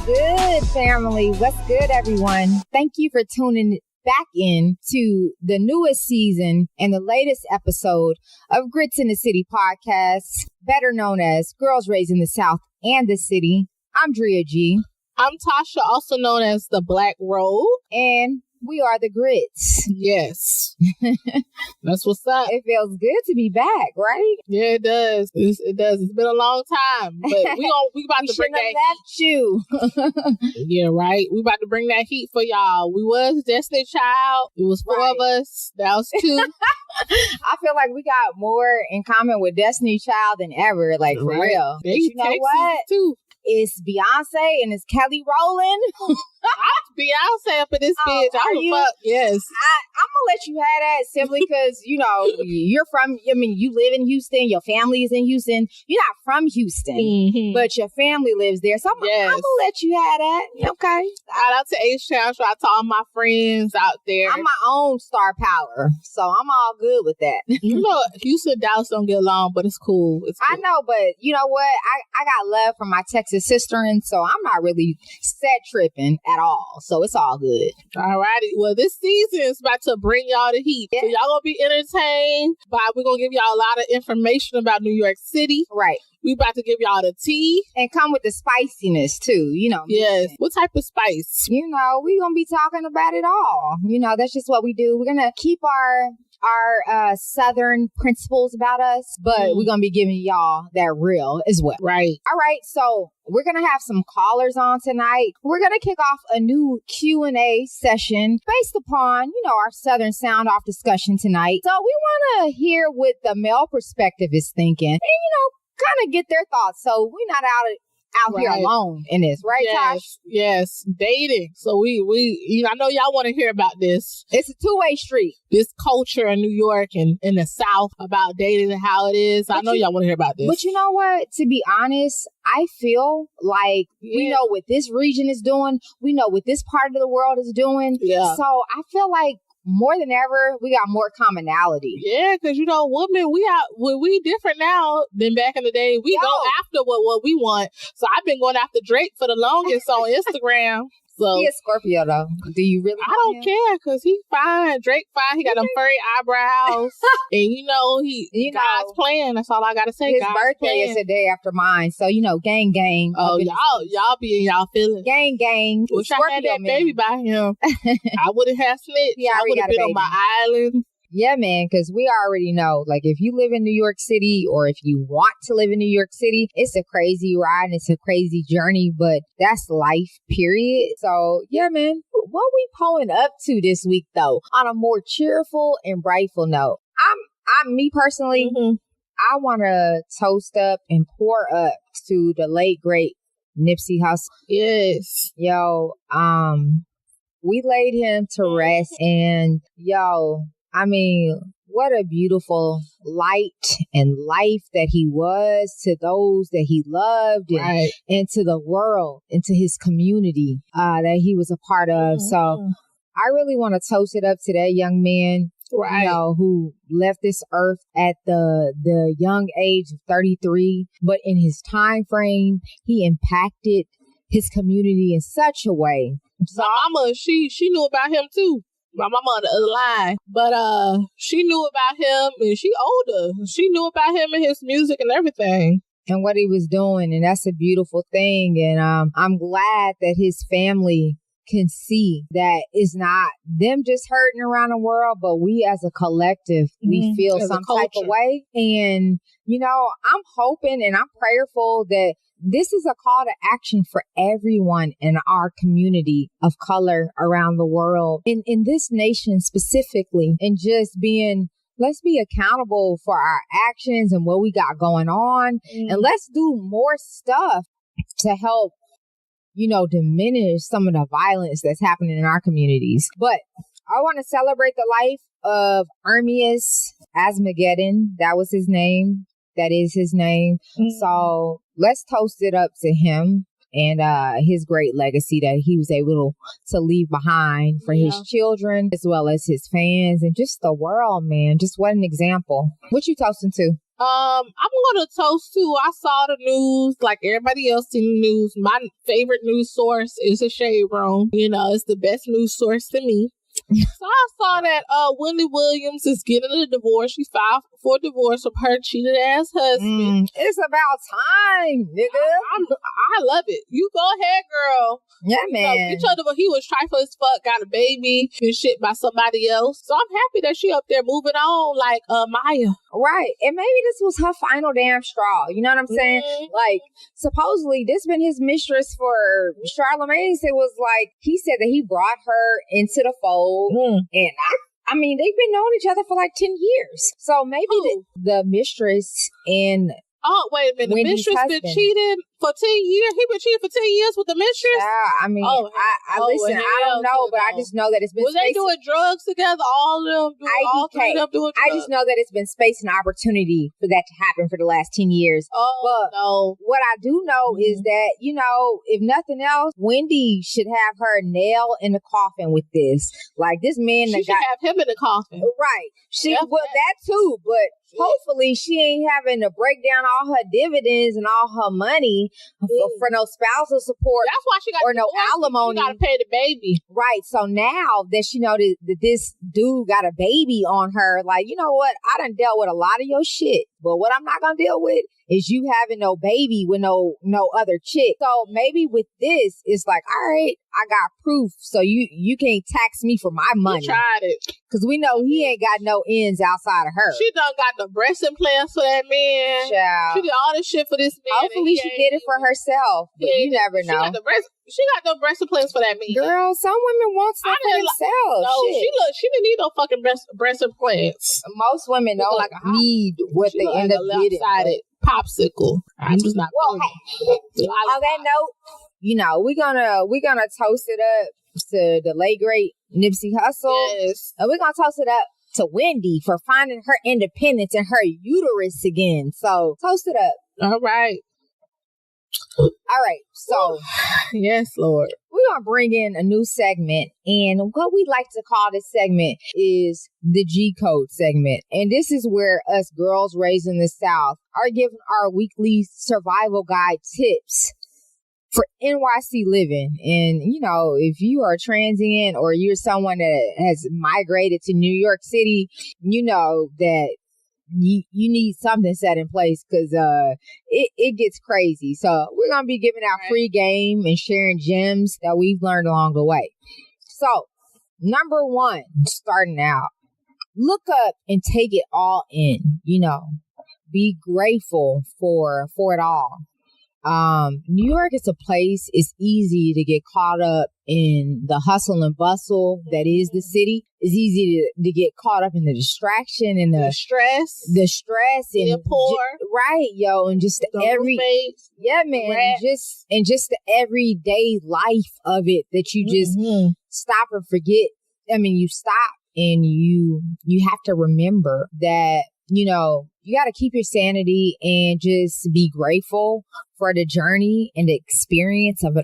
good, family? What's good, everyone? Thank you for tuning back in to the newest season and the latest episode of Grits in the City podcast, better known as Girls Raised in the South and the City. I'm Drea G. I'm Tasha, also known as the Black Road. And we are the Grits. Yes. That's what's up. It feels good to be back, right? Yeah, it does. It does. It's been a long time, but we about to bring that left you. Yeah, right. We about to bring that heat for y'all. We was Destiny Child. It was four of us. That was two. I feel like we got more in common with Destiny Child than ever, like for real. But you know what? Too. It's Beyonce and it's Kelly Rowland. I'm Beyonce up in this bitch. Yes. I'm gonna let you have that simply because, you know, you live in Houston, your family is in Houston. You're not from Houston, but your family lives there. So I'm gonna let you have that. Okay. Shout out to H-Town. Shout out to all my friends out there. I'm my own star power, so I'm all good with that. You know, Houston and Dallas don't get along, but it's cool. I know, but you know what? I got love from my Texas sister, and so I'm not really set tripping at all. So it's all good. All righty. Well, this season is about to bring y'all the heat. Yeah. So y'all gonna be entertained we're gonna give y'all a lot of information about New York City. Right. We about to give y'all the tea. And come with the spiciness too, you know. Yes. What type of spice? You know, we're gonna be talking about it all. You know, that's just what we do. We're gonna keep our Southern principles about us, but we're going to be giving y'all that real as well. Right. All right. So we're going to have some callers on tonight. We're going to kick off a new Q&A session based upon, you know, our Southern sound off discussion tonight. So we want to hear what the male perspective is thinking and, you know, kind of get their thoughts. So we're not out here alone in this, right, Tosh? Yes, dating. So we I know y'all want to hear about this. It's a two-way street. This culture in New York and in the South about dating and how it is. I know y'all want to hear about this. But you know what? To be honest, I feel like we know what this region is doing. We know what this part of the world is doing. Yeah. So I feel like more than ever, we got more commonality. Yeah, because, you know, women, we different now than back in the day. We go after what we want. So I've been going after Drake for the longest on Instagram. So he is Scorpio, though. Do you really? I don't care, because he's fine. Drake fine. He got them furry eyebrows. And, you know, God's plan. That's all I got to say. His God's birthday plan. is the day after mine. So, you know, gang. Oh, y'all be in y'all feelings. Gang. Wish I had that baby by him. I wouldn't have snitched. I would have been on my island. Yeah, man, because we already know, like, if you live in New York City or if you want to live in New York City, it's a crazy ride and it's a crazy journey, but that's life, period. So, yeah, man, what we pulling up to this week, though, on a more cheerful and brightful note? Me personally, I want to toast up and pour up to the late, great Nipsey Hussle. Yes. Yo, we laid him to rest and, I mean, what a beautiful light and life that he was to those that he loved and to the world and to his community that he was a part of. So I really want to toast it up to that young man, you know, who left this earth at the young age of 33. But in his time frame, he impacted his community in such a way. So my mama, she knew about him too. My mama on the other line, but she knew about him, and she older. She knew about him and his music and everything, and what he was doing, and that's a beautiful thing. And I'm glad that his family can see that it's not them just hurting around the world, but we as a collective, we feel some type of way. And you know, I'm hoping and I'm prayerful that this is a call to action for everyone in our community of color around the world, in this nation specifically, and just let's be accountable for our actions and what we got going on. And let's do more stuff to help, you know, diminish some of the violence that's happening in our communities. But I want to celebrate the life of Ermias Asmageddon. That was his name. That is his name. So let's toast it up to him and his great legacy that he was able to leave behind for his children as well as his fans and just the world, man. Just what an example. What you toasting to? I'm gonna toast to. I saw the news like everybody else seen the news. My favorite news source is a Shade Room. You know, it's the best news source to me. So I saw that Wendy Williams is getting a divorce. She filed for divorce from her cheated ass husband. It's about time, nigga. I love it. You go ahead, girl. Yeah, man. Get your divorce. He was trifling as fuck, got a baby and shit by somebody else. So I'm happy that she up there moving on like Maya. Right. And maybe this was her final damn straw. You know what I'm saying? Like, supposedly this been his mistress for Charlamagne. It was like, he said that he brought her into the fold. And I mean, they've been knowing each other for like 10 years. So maybe the mistress and oh, wait a minute. The mistress been cheating for 10 years? He been cheating for 10 years with the mistress? I mean, I listen, I don't know, but I just know that it's been was they doing drugs together? All of them? All three of them doing drugs? I just know that it's been space and opportunity for that to happen for the last 10 years. But what I do know is that, you know, if nothing else, Wendy should have her nail in the coffin with this. Like, this man she should have him in the coffin. Right. That too, but hopefully she ain't having to break down all her dividends and all her money for no spousal support. That's why she got no alimony. She got to pay the baby. Right. So now that she know that this dude got a baby on her, like, you know what? I done dealt with a lot of your shit. But what I'm not going to deal with is you having no baby with no other chick. So maybe with this, it's like, all right, I got proof. So you can't tax me for my money. You tried it. Because we know he ain't got no ends outside of her. She done got the breast implants for that man. Child. She did all this shit for this man. Hopefully she did it for herself. But you never know. She got no breast implants for that man. Girl, some women want stuff for themselves. No, she didn't need no fucking breast implants. Most women don't need what they end up getting. Popsicle. I'm just not. Well, hey, on that note, you know, we're gonna toast it up to the late great Nipsey Hussle. Yes. And we're gonna toast it up to Wendy for finding her independence and her uterus again. So toast it up. All right. All right, so yes, Lord, we're gonna bring in a new segment, and what we like to call this segment is the G Code segment. And this is where us girls raised in the South are giving our weekly survival guide tips for NYC living. And you know, if you are transient or you're someone that has migrated to New York City, you know that you need something set in place because it gets crazy. So we're gonna be giving out free game and sharing gems that we've learned along the way. So number one, starting out, look up and take it all in. You know, be grateful for it all. New York is a place, it's easy to get caught up in the hustle and bustle that is the city. It's easy to get caught up in the distraction and the stress and poor. Right, yo, and just roommates, just the everyday life of it that you just stop and forget. I mean, you stop and you have to remember that, you know, you got to keep your sanity and just be grateful for the journey and the experience of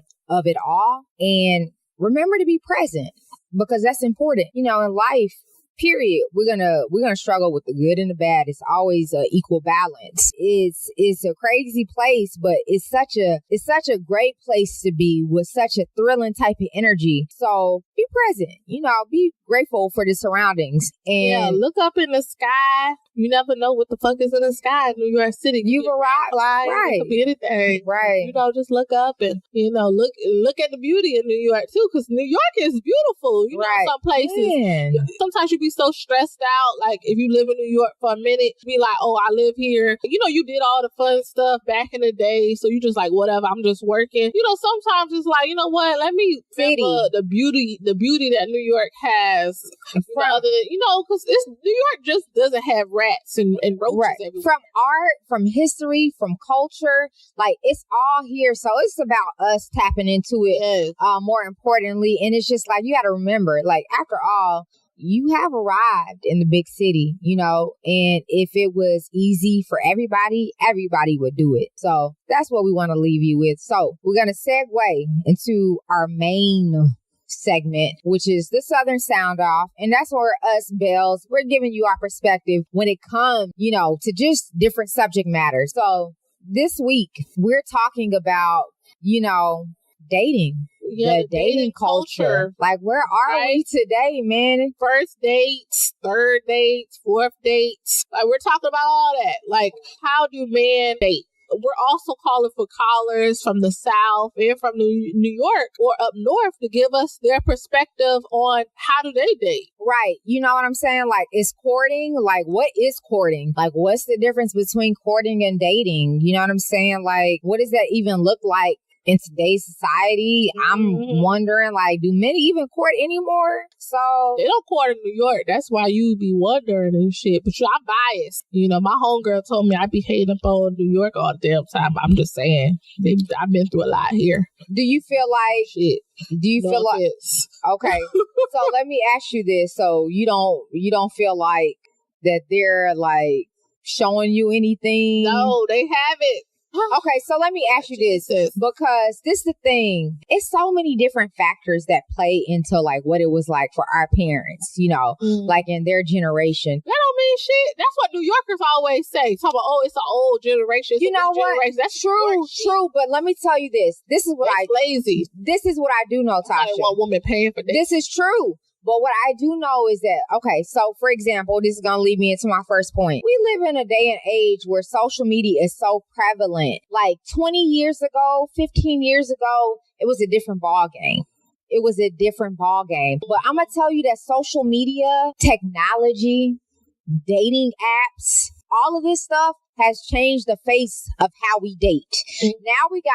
it all. And remember to be present because that's important. You know, in life, period, we're gonna struggle with the good and the bad. It's always an equal balance. It's a crazy place, but it's such a great place to be with such a thrilling type of energy. So be present, you know, be grateful for the surroundings. And look up in the sky. You never know what the fuck is in the sky in New York City. You've arrived, right? It could be anything, right? You know, just look up and look at the beauty in New York too, because New York is beautiful. You know, some places sometimes you be so stressed out. Like if you live in New York for a minute, be like, oh, I live here. You know, you did all the fun stuff back in the day, so you just like whatever. I'm just working. You know, sometimes it's like, you know what? Let me remember the beauty that New York has. You know, because New York just doesn't have rats and roaches everywhere. From art, from history, from culture, like it's all here. So it's about us tapping into it more importantly. And it's just like, you got to remember, like after all, you have arrived in the big city, you know, and if it was easy for everybody would do it. So that's what we want to leave you with. So we're going to segue into our main segment, which is the Southern Sound Off. And that's where us Bells, we're giving you our perspective when it comes, to just different subject matters. So this week, we're talking about, dating. The dating culture. Like, where are we today, man? First dates, third dates, fourth dates. Like, we're talking about all that. Like, how do men date? We're also calling for callers from the South and from New York or up north to give us their perspective on how do they date. Right. You know what I'm saying? Like, is courting, like, what is courting? Like, what's the difference between courting and dating? You know what I'm saying? Like, what does that even look like in today's society? I'm wondering, like, do men even court anymore? So they don't court in New York. That's why you be wondering and shit. But I'm biased. My homegirl told me I be hating up on New York all the damn time. I'm just saying, I've been through a lot here. Do you feel like shit? Do you feel like okay? So let me ask you this: so you don't feel like that they're like showing you anything? No, they haven't. Okay, so let me ask you this, because this is the thing. It's so many different factors that play into like what it was like for our parents, like in their generation. That don't mean shit. That's what New Yorkers always say. Talk about, it's an old generation. You know what? Generation. That's true. But let me tell you this. This is what lazy. This is what I do know, Tasha. One woman paying for this. This is true. But what I do know is that, okay, so for example, this is going to lead me into my first point. We live in a day and age where social media is so prevalent. Like 20 years ago, 15 years ago, it was a different ball game. It was a different ball game. But I'm going to tell you that social media, technology, dating apps, all of this stuff has changed the face of how we date. Now we got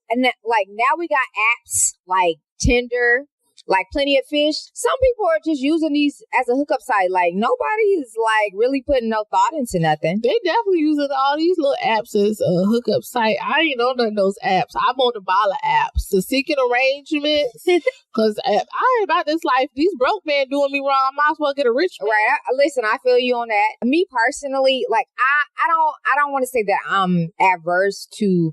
now we got apps like Tinder, like Plenty of Fish. Some people are just using these as a hookup site. Like, nobody is like really putting no thought into nothing. They definitely using all these little apps as a hookup site. I ain't on none of those apps. I'm on the Bala apps, the Seeking Arrangements. Because I ain't about this life. These broke men doing me wrong. I might as well get a rich man. Right. Listen, I feel you on that. Me personally, like, I don't want to say that I'm adverse to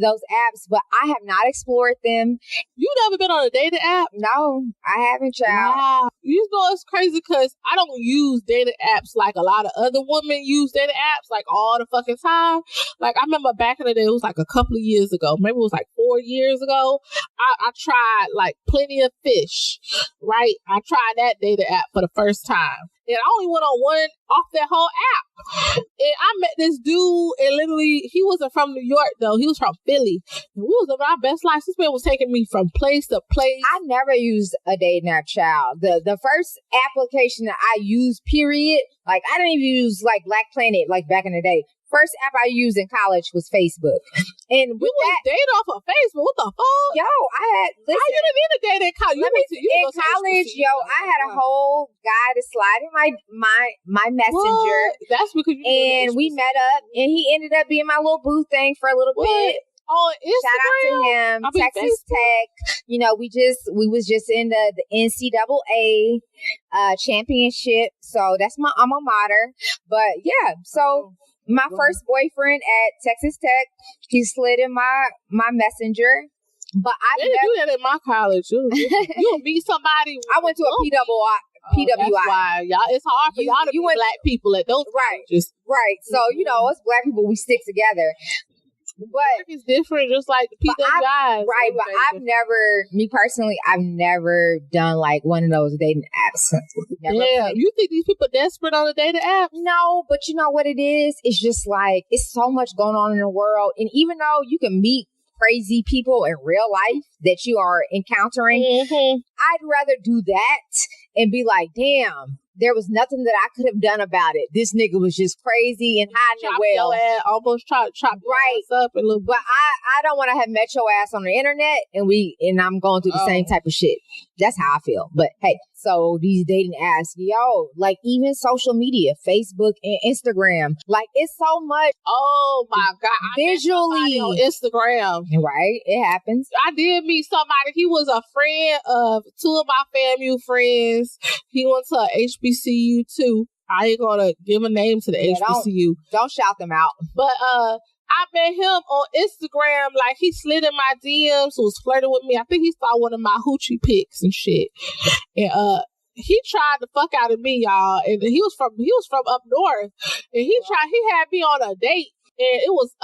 those apps, but I have not explored them. You never been on a dating app? No. I haven't, child. Wow. You know, it's crazy because I don't use dating apps like a lot of other women use dating apps like all the fucking time. Like, I remember back in the day, it was like a couple of years ago. Maybe it was like 4 years ago. I tried like Plenty of Fish, right? I tried that dating app for the first time. And I only went on one off that whole app. And I met this dude, and literally, he wasn't from New York, though. He was from Philly. And we was living our best life. This man was taking me from place to place. I never used a dating app, child. The first application that I used, period, like, I didn't even use, like, Black Planet, like, back in the day. First app I used in college was Facebook. And with you was dating off of Facebook? What the fuck? Yo, I had... Listen, how you didn't even date in college? In college, I had a whole guy to slide in my messenger. What? That's because you... And we met up, and he ended up being my little boo thing for a little bit. Oh, Instagram. Shout out to him. Texas Tech. We was just in the NCAA championship. So that's my alma mater. But yeah, so... My first boyfriend at Texas Tech, he slid in my messenger. But I didn't do that in my college. You'll meet somebody. I went to a PWI. That's why, y'all. It's hard for y'all to be black people at those colleges. Right. So, us black people, we stick together. But it's different, just like the PWIs. Right, but I've never done like one of those dating apps. You think these people desperate on a dating app? No, but you know what it is? It's just like, it's so much going on in the world. And even though you can meet crazy people in real life that you are encountering, I'd rather do that and be like, damn, there was nothing that I could have done about it. This nigga was just crazy and hiding it well. Almost try to chop your ass up a little bit. But I don't want to have met your ass on the internet and I'm going through the same type of shit. That's how I feel. But hey, so these dating apps, like even social media, Facebook and Instagram, like it's so much. Oh my God. Visually on Instagram. Right. It happens. I did meet somebody. He was a friend of two of my FAMU friends. He went to HBCU too. I ain't gonna give a name to the HBCU. Don't shout them out. But I met him on Instagram. Like, he slid in my DMs, was flirting with me. I think he saw one of my hoochie pics and shit. And he tried the fuck out of me, y'all. And he was from up north. And he had me on a date. And it was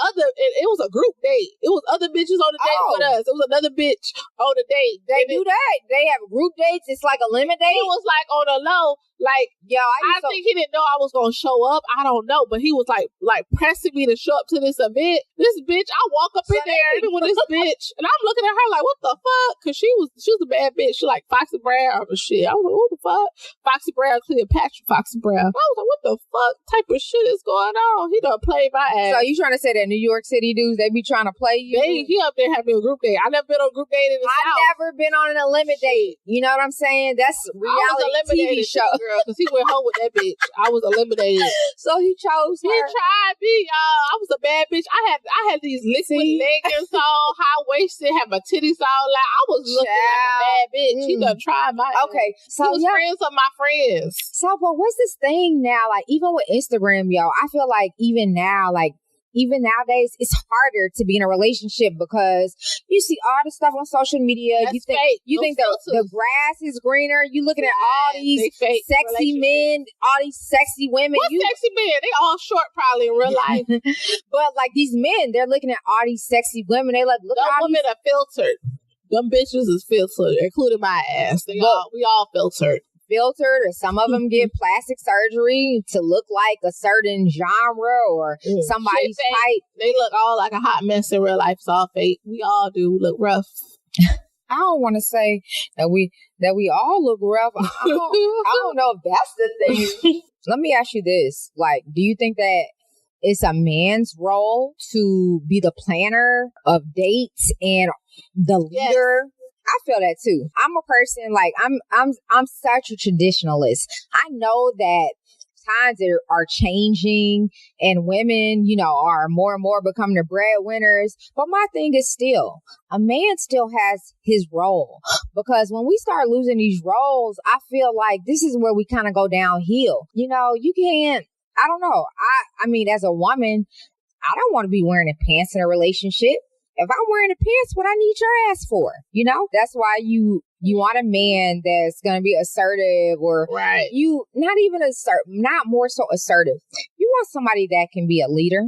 a group date. It was other bitches on the date with us. It was another bitch on the date. They do that. They have group dates. It's like ElimiDated. It was like on a low. Like, yo, I think he didn't know I was gonna show up. I don't know, but he was like pressing me to show up to this event. This bitch, I walk up in there with this bitch, and I'm looking at her like, what the fuck? Because she was a bad bitch. She like Foxy Brown or shit. I was like, what the fuck? Foxy Brown, Cleopatra, Foxy Brown. I was like, what the fuck type of shit is going on? He done played my ass. So you trying to say that New York City dudes, they be trying to play you? He up there having a group date. I never been on a group date in the South. I've never been on an ElimiDated. You know what I'm saying? That's reality TV show. Because he went home with that bitch. I was eliminated. So he chose her. He tried me, y'all. I was a bad bitch. I had these liquid leggings on, high waisted, had my titties all out. I was looking like a bad bitch. He done tried my okay. So he was friends of my friends. So, but what's this thing now? Like, even with Instagram, yo, I feel like even now, like, even nowadays, it's harder to be in a relationship because you see all the stuff on social media. That's you think the grass is greener. You looking at all these sexy men, all these sexy women. What sexy men? They all short probably in real life. But like these men, they're looking at all these sexy women. They like, look at all women are filtered. Them bitches is filtered, including my ass. We all filtered. Or some of them get plastic surgery to look like a certain genre or somebody's type. They look all like a hot mess in real life. It's all fake. We all do look rough. I don't want to say that we all look rough. I don't know if that's the thing. Let me ask you this. Like, do you think that it's a man's role to be the planner of dates and the leader? Yes. I feel that too. I'm a person like I'm such a traditionalist. I know that times are changing and women, you know, are more and more becoming the breadwinners. But my thing is still, a man still has his role, because when we start losing these roles, I feel like this is where we kind of go downhill. You know, you can't. I don't know. I mean, as a woman, I don't want to be wearing a pants in a relationship. If I'm wearing the pants, what I need your ass for? You know, that's why you want a man that's going to be assertive, or you not even not more so assertive. You want somebody that can be a leader,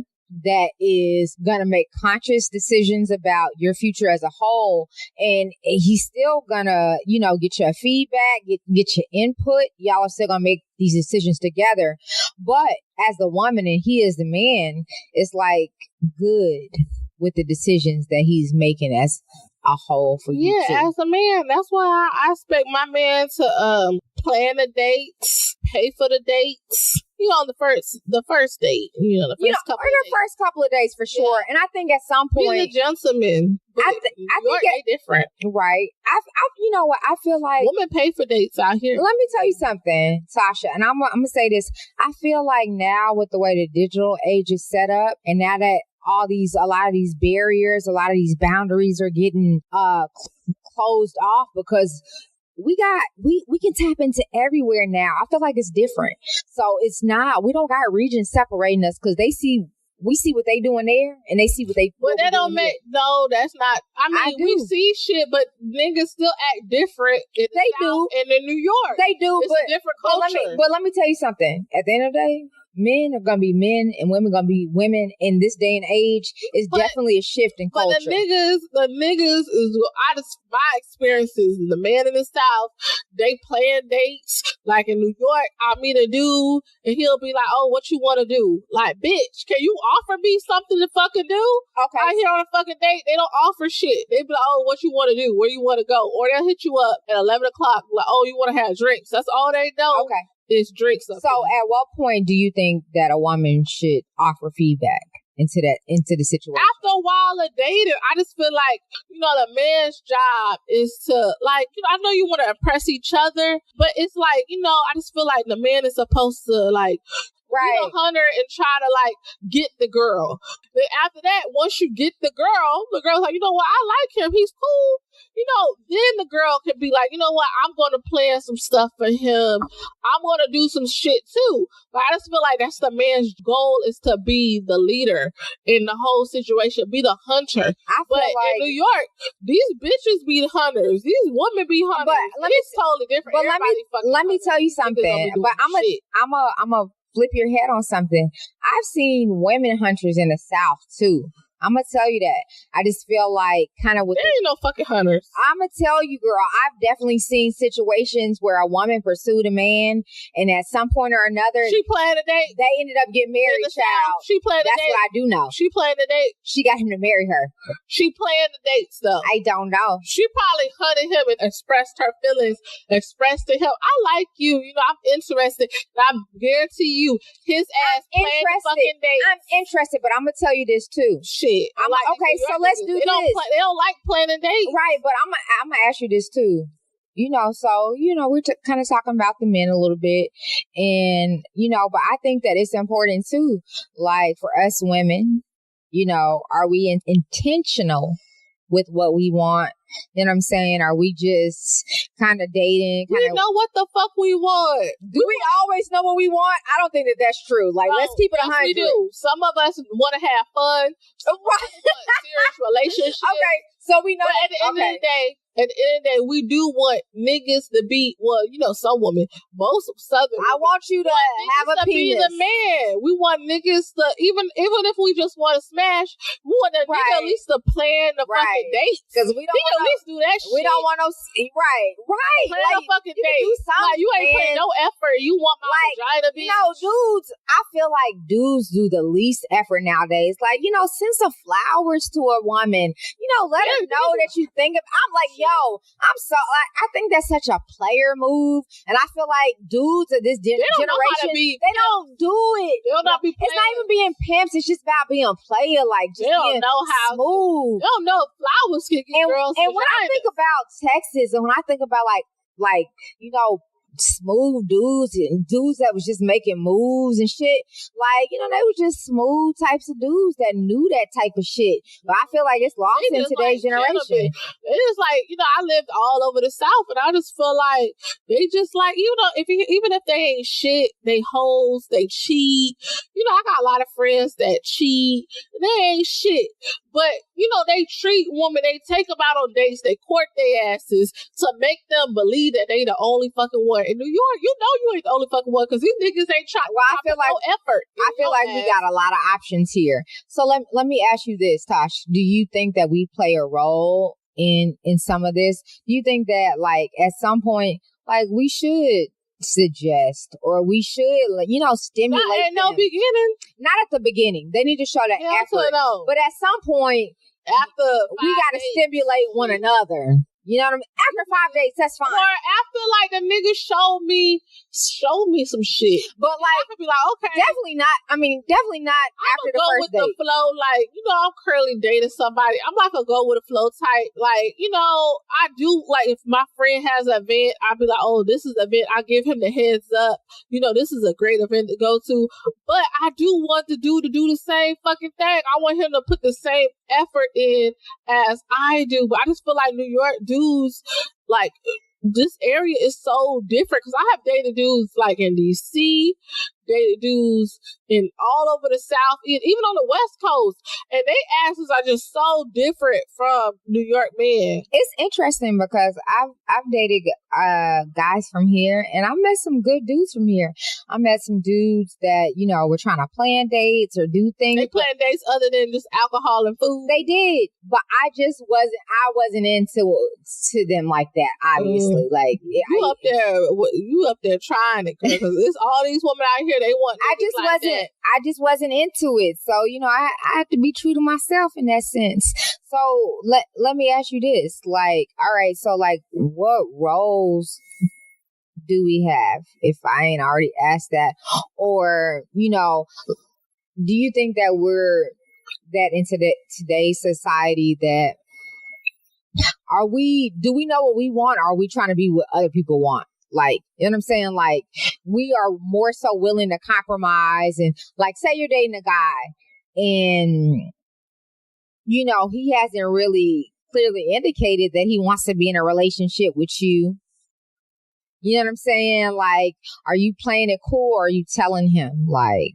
that is going to make conscious decisions about your future as a whole. And he's still going to, you know, get your feedback, get your input. Y'all are still going to make these decisions together. But as the woman and he is the man, it's like good with the decisions that he's making as a whole for you too. As a man, that's why I expect my man to plan the dates, pay for the dates. You know, the first date. You know, the first couple of days for sure. And I think at some point, being a gentleman. I think they different, right? You know what? I feel like women pay for dates out here. Let me tell you something, Tasha, and I'm gonna say this. I feel like now with the way the digital age is set up, and now that a lot of these barriers, a lot of these boundaries are getting closed off, because we can tap into everywhere now. I feel like it's different. So we don't got regions separating us, because we see what they doing there, and they see what they. But that don't make that's not. I mean, we see shit, but niggas still act different. They do, and in New York, they do. It's a different culture. But let me tell you something. At the end of the day, men are gonna be men and women gonna be women in this day and age. It's definitely a shift in culture. But the niggas is my experiences. The man in the South, they plan dates. Like in New York, I'll meet a dude and he'll be like, "Oh, what you want to do?" Like, bitch, can you offer me something to fucking do? Okay. Out here on a fucking date, they don't offer shit. They be like, "Oh, what you want to do? Where you want to go?" Or they'll hit you up at 11 o'clock, like, "Oh, you want to have drinks?" That's all they know. Okay. It's drinks. So at what point do you think that a woman should offer feedback into the situation? After a while of dating, I just feel like, you know, the man's job is to, like, you know, I know you want to impress each other, but it's like, you know, I just feel like the man is supposed to, like, Be the hunter and try to like get the girl. Then after that, once you get the girl's like, you know what, I like him, he's cool. You know, then the girl could be like, you know what, I'm going to plan some stuff for him. I'm going to do some shit too. But I just feel like that's the man's goal, is to be the leader in the whole situation, be the hunter. But in New York, these bitches be hunters. These women be hunters. But it's totally different. But let me tell you something. But I'm a flip your head on something. I've seen women hunters in the South too. I'm going to tell you that. I just feel like kind of with... There ain't no fucking hunters. I'm going to tell you, girl, I've definitely seen situations where a woman pursued a man, and at some point or another... She planned a date. They ended up getting married, child. She planned a date. That's what I do know. She planned a date. She got him to marry her. She planned the dates, though. I don't know. She probably hunted him and expressed her feelings, expressed to him, I like you. You know, I'm interested. And I guarantee you, his ass planned the fucking date. I'm interested, but I'm going to tell you this, too. Shit. Okay, so let's do this. They don't like planning dates. Right, but I'm going to ask you this too. You know, so, you know, we're kind of talking about the men a little bit. And, you know, but I think that it's important too. Like for us women, you know, are we intentional with what we want? You know what I'm saying? Are we just kind of dating? We know what the fuck we want. Do we always know what we want? I don't think that that's true. Like, let's keep it 100. We do. Some of us want to have fun. Some want serious relationships. Okay, so we know. But at the end of the day, we do want niggas to be, well, you know, some women, most Southern I want you to have a penis. Be the man. We want niggas to, even if we just want to smash, we want the nigga at least to plan the fucking dates. Because we don't at least do that shit. We don't want no, plan a fucking date. Like, you ain't putting no effort. You want my vagina to be. You know, dudes, I feel like dudes do the least effort nowadays. Like, you know, send some flowers to a woman. You know, let her know that you think of, I'm like, yo, I'm so, like, I think that's such a player move. And I feel like dudes of this generation, they don't do it. They'll not be It's not even being pimps. It's just about being player. Like, just they don't know how smooth. They don't know flowers can get girls. And when I think about Texas, and when I think about like, you know, smooth dudes and dudes that was just making moves and shit, like, you know, they were just smooth types of dudes that knew that type of shit. But I feel like it's lost in today's generation. It's like, you know, I lived all over the South, and I just feel like they just like, you know, even if they ain't shit, they hoes, they cheat. You know, I got a lot of friends that cheat. They ain't shit. But, you know, they treat women, they take them out on dates, they court their asses to make them believe that they the only fucking one. In New York, you know you ain't the only fucking one because these niggas ain't trying. Well, I feel like no effort. I feel like we got a lot of options here. So let me ask you this, Tosh. Do you think that we play a role in some of this? Do you think that, like, at some point, like, we should suggest or we should, like, you know, stimulate Not at no beginning. Not at the beginning. They need to show that effort. But at some point, after we got to stimulate one another. You know what I mean? After 5 days, that's fine. Or after, like, the nigga show me some shit. But, like, I could be like, okay. Definitely not after the first date. I'm go with the flow. Like, you know, I'm currently dating somebody. I'm like a go with the flow type. Like, you know, I do, like, if my friend has an event, I'll be like, oh, this is an event. I give him the heads up. You know, this is a great event to go to. But I do want the dude to do the same fucking thing. I want him to put the same effort in as I do. But I just feel like New York dudes, like, this area is so different because I have dated dudes like in DC, dated dudes in all over the South, even on the West Coast, and they asses are just so different from New York men. It's interesting because I've dated guys from here, and I met some good dudes from here. I met some dudes that, you know, were trying to plan dates or do things. They plan dates other than just alcohol and food. They did, but I wasn't into them like that. Obviously, like you up there trying it because it's all these women out here. They want. I just wasn't into it. So, you know, I have to be true to myself in that sense. So let me ask you this. Like, all right, so, like, what roles do we have, if I ain't already asked that? Or, you know, do you think that we're that into today's society that do we know what we want, or are we trying to be what other people want? Like, you know what I'm saying? Like, we are more so willing to compromise. And like, say you're dating a guy and, you know, he hasn't really clearly indicated that he wants to be in a relationship with you. You know what I'm saying? Like, are you playing it cool or are you telling him like,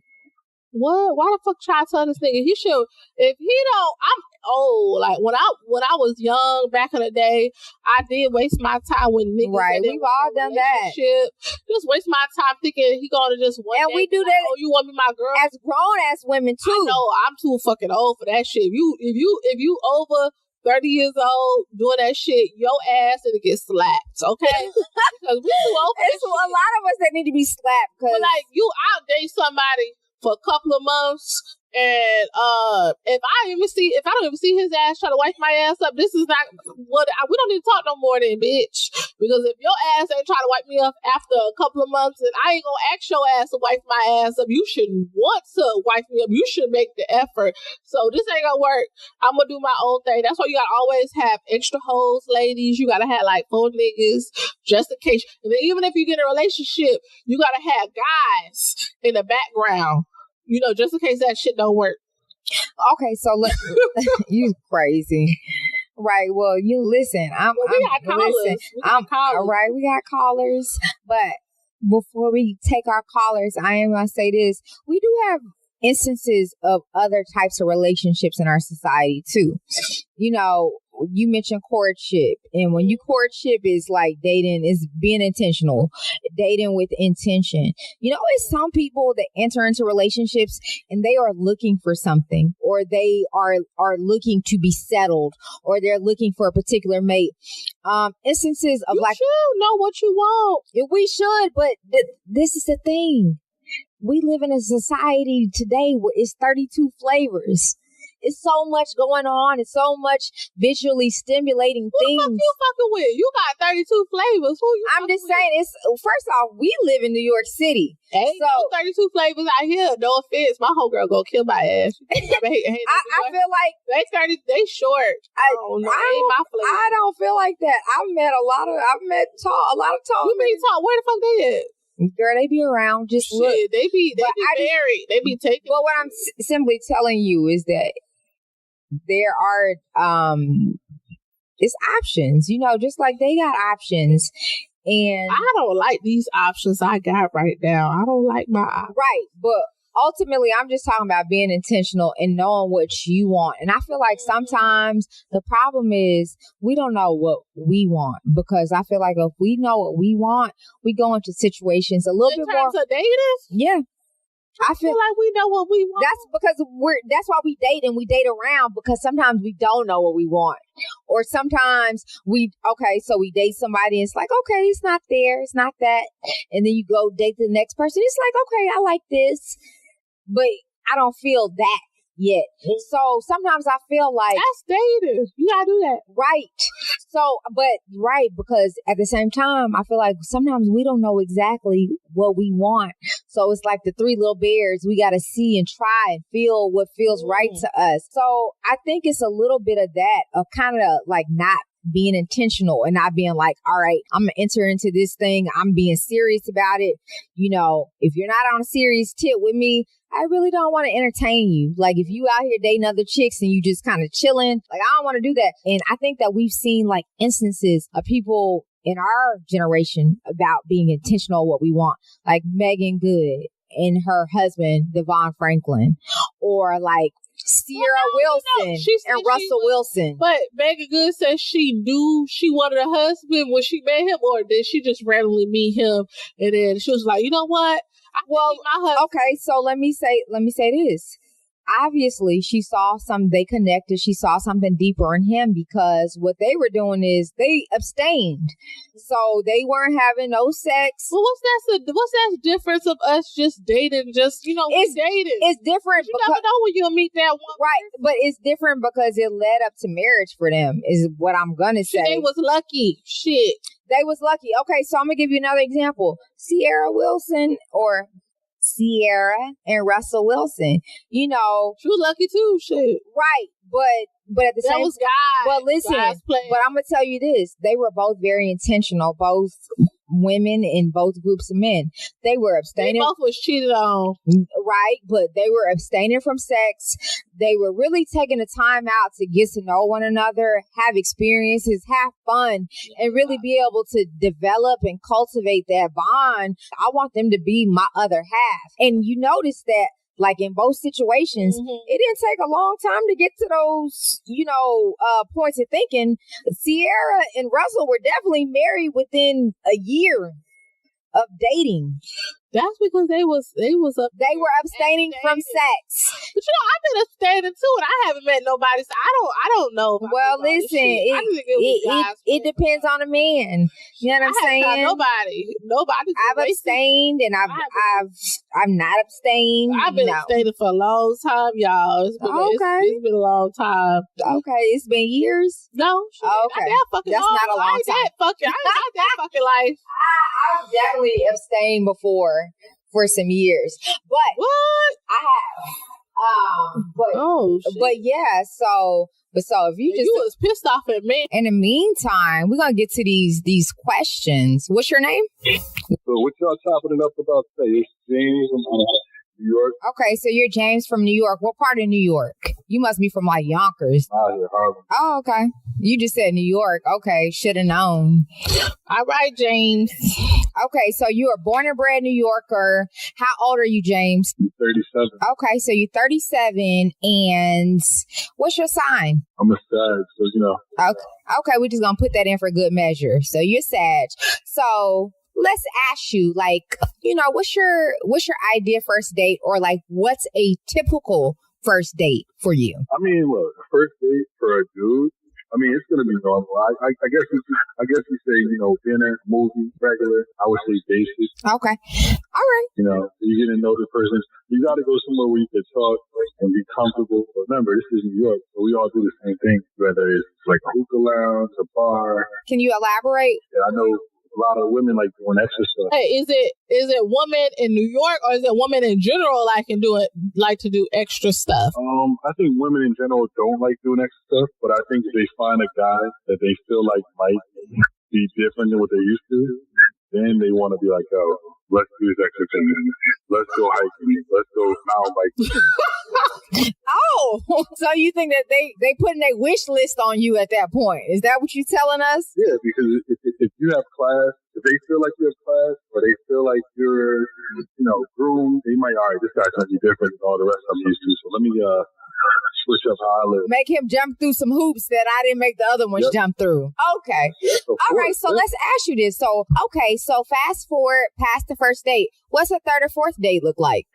what? Why the fuck try to tell this nigga? He should, if he don't, I'm old. Like when I was young back in the day, I did waste my time with niggas. Right, we've all done that. Just waste my time thinking he gonna just one and day we do like, that. Oh, you want to be my girl? As grown ass women too. I know I'm too fucking old for that shit. If you over 30 years old doing that shit, your ass gonna get slapped, okay? Because we too old for that shit. A lot of us that need to be slapped. But like, you outdate somebody for a couple of months, and if I don't even see his ass try to wipe my ass up, this is not what we don't need to talk no more then, bitch. Because if your ass ain't trying to wipe me up after a couple of months, and I ain't gonna ask your ass to wipe my ass up, you should want to wipe me up. You should make the effort. So this ain't gonna work. I'm gonna do my own thing. That's why you gotta always have extra hoes, ladies. You gotta have like 4 niggas just in case. And then even if you get in a relationship, you gotta have guys in the background. You know, just in case that shit don't work. Okay, so you crazy. Right. Well, you listen. We got callers. All right, we got callers. But before we take our callers, I am going to say this. We do have instances of other types of relationships in our society too. You know, you mentioned courtship, and when you courtship is like dating, is being intentional, dating with intention. You know, it's some people that enter into relationships and they are looking for something, or they are looking to be settled, or they're looking for a particular mate. Instances of you should know what you want. We should, but this is the thing. We live in a society today where it's 32 flavors. It's so much going on. It's so much visually stimulating things. Who the fuck you fucking with? You got 32 flavors. Who you I'm just saying, it's first off, we live in New York City. Ain't no 32 flavors out here. No offense. My homegirl gonna kill my ass. I feel like they short. I don't know. Ain't my flavor. I don't feel like that. I've met a lot of tall. You mean tall? Where the fuck they at? Girl, they be around. Just look. They be married. They be taking. But what I'm simply telling you is that there are it's options, you know, just like they got options. And I don't like these options I got right now. I don't like my options. Right, but ultimately I'm just talking about being intentional and knowing what you want. And I feel like sometimes the problem is we don't know what we want, because I feel like if we know what we want, we go into situations a little bit more. In terms of dating? Yeah. I feel like we know what we want. That's because that's why we date, and we date around, because sometimes we don't know what we want. Or sometimes we date somebody and it's like, okay, it's not there, it's not that. And then you go date the next person. It's like, okay, I like this, but I don't feel that yet. So sometimes I feel like that's dating. You gotta do that. Right. So, because at the same time, I feel like sometimes we don't know exactly what we want. So it's like the 3 little bears. We got to see and try and feel what feels right to us. So I think it's a little bit of that, of kind of like not being intentional and not being like, all right, I'm going to enter into this thing. I'm being serious about it. You know, if you're not on a serious tip with me, I really don't want to entertain you. Like, if you out here dating other chicks and you just kind of chilling, like, I don't want to do that. And I think that we've seen like instances of people in our generation about being intentional what we want, like Megan Good and her husband, Devon Franklin, or like Sierra Wilson and Russell Wilson. But Megan Good says she wanted a husband when she met him, or did she just randomly meet him and then she was like, you know what? Okay, so let me say this. Obviously, they connected. She saw something deeper in him, because what they were doing is they abstained. So they weren't having no sex. Well, what's that difference of us just dating? Just, you know, it's dating. It's different. You never know when you'll meet that one. Right, but it's different because it led up to marriage for them, is what I'm going to say. They was lucky. Shit. They was lucky. Okay, so I'm going to give you another example. Sierra and Russell Wilson, you know, she was lucky too. Shit, right? But at the same time, but listen, but I'm gonna tell you this: they were both very intentional. Both women in both groups of men. They were abstaining. They both was cheated on. Right, but they were abstaining from sex. They were really taking the time out to get to know one another, have experiences, have fun, and really be able to develop and cultivate that bond. I want them to be my other half. And you notice that, like in both situations, it didn't take a long time to get to those, points of thinking. Sierra and Russell were definitely married within a year of dating. That's because they were abstaining from sex. But I've been abstaining too, and I haven't met nobody. So I don't know. Well, listen, it depends on the man. You know what I'm saying? Nobody. I've abstained, and I've not abstained. I've been abstaining for a long time, y'all. It's been a long time. Okay, it's been years. No, okay, that's not a long time. I ain't got that fucking life. I've definitely abstained before. For some years, but what I have, but yeah. So if you was pissed off at me. In the meantime, we're gonna get to these questions. What's your name? So what y'all chopping it up about today? It's James from New York. Okay, so you're James from New York. What part of New York? You must be from like Yonkers. Here, Harlem. Oh, okay. You just said New York. Okay, should have known. All right, James. Okay, so you are born and bred New Yorker. How old are you, James? I'm 37. Okay, so you're 37, and what's your sign? I'm a Sag, so Okay, we're just gonna put that in for good measure. So you're Sag. So let's ask you, what's your idea first date, or like what's a typical first date for you? I mean, look, a first date for a dude, it's gonna be normal. I guess we say, dinner, movie, regular. I would say basic. Okay. All right. You get to know the person. You got to go somewhere where you can talk and be comfortable. Remember, this is New York, so we all do the same thing, whether it's like a hookah lounge, a bar. Can you elaborate? Yeah, I know a lot of women like doing extra stuff. Hey, is it women in New York, or is it women in general like to do extra stuff? I think women in general don't like doing extra stuff, but I think if they find a guy that they feel like might be different than what they're used to, then they want to be like, oh, let's do this extra thing. Let's go hiking. Let's go mountain biking. Oh, so you think that they putting their wish list on you at that point? Is that what you're telling us? Yeah, because if you have class, if they feel like you have class, or they feel like you're, groomed, they might, all right, this guy's going to be different than all the rest I'm used to. So let me switch up how I live. Make him jump through some hoops that I didn't make the other ones jump through. Okay. All right, so let's ask you this. So fast forward past the first date. What's a third or fourth date look like?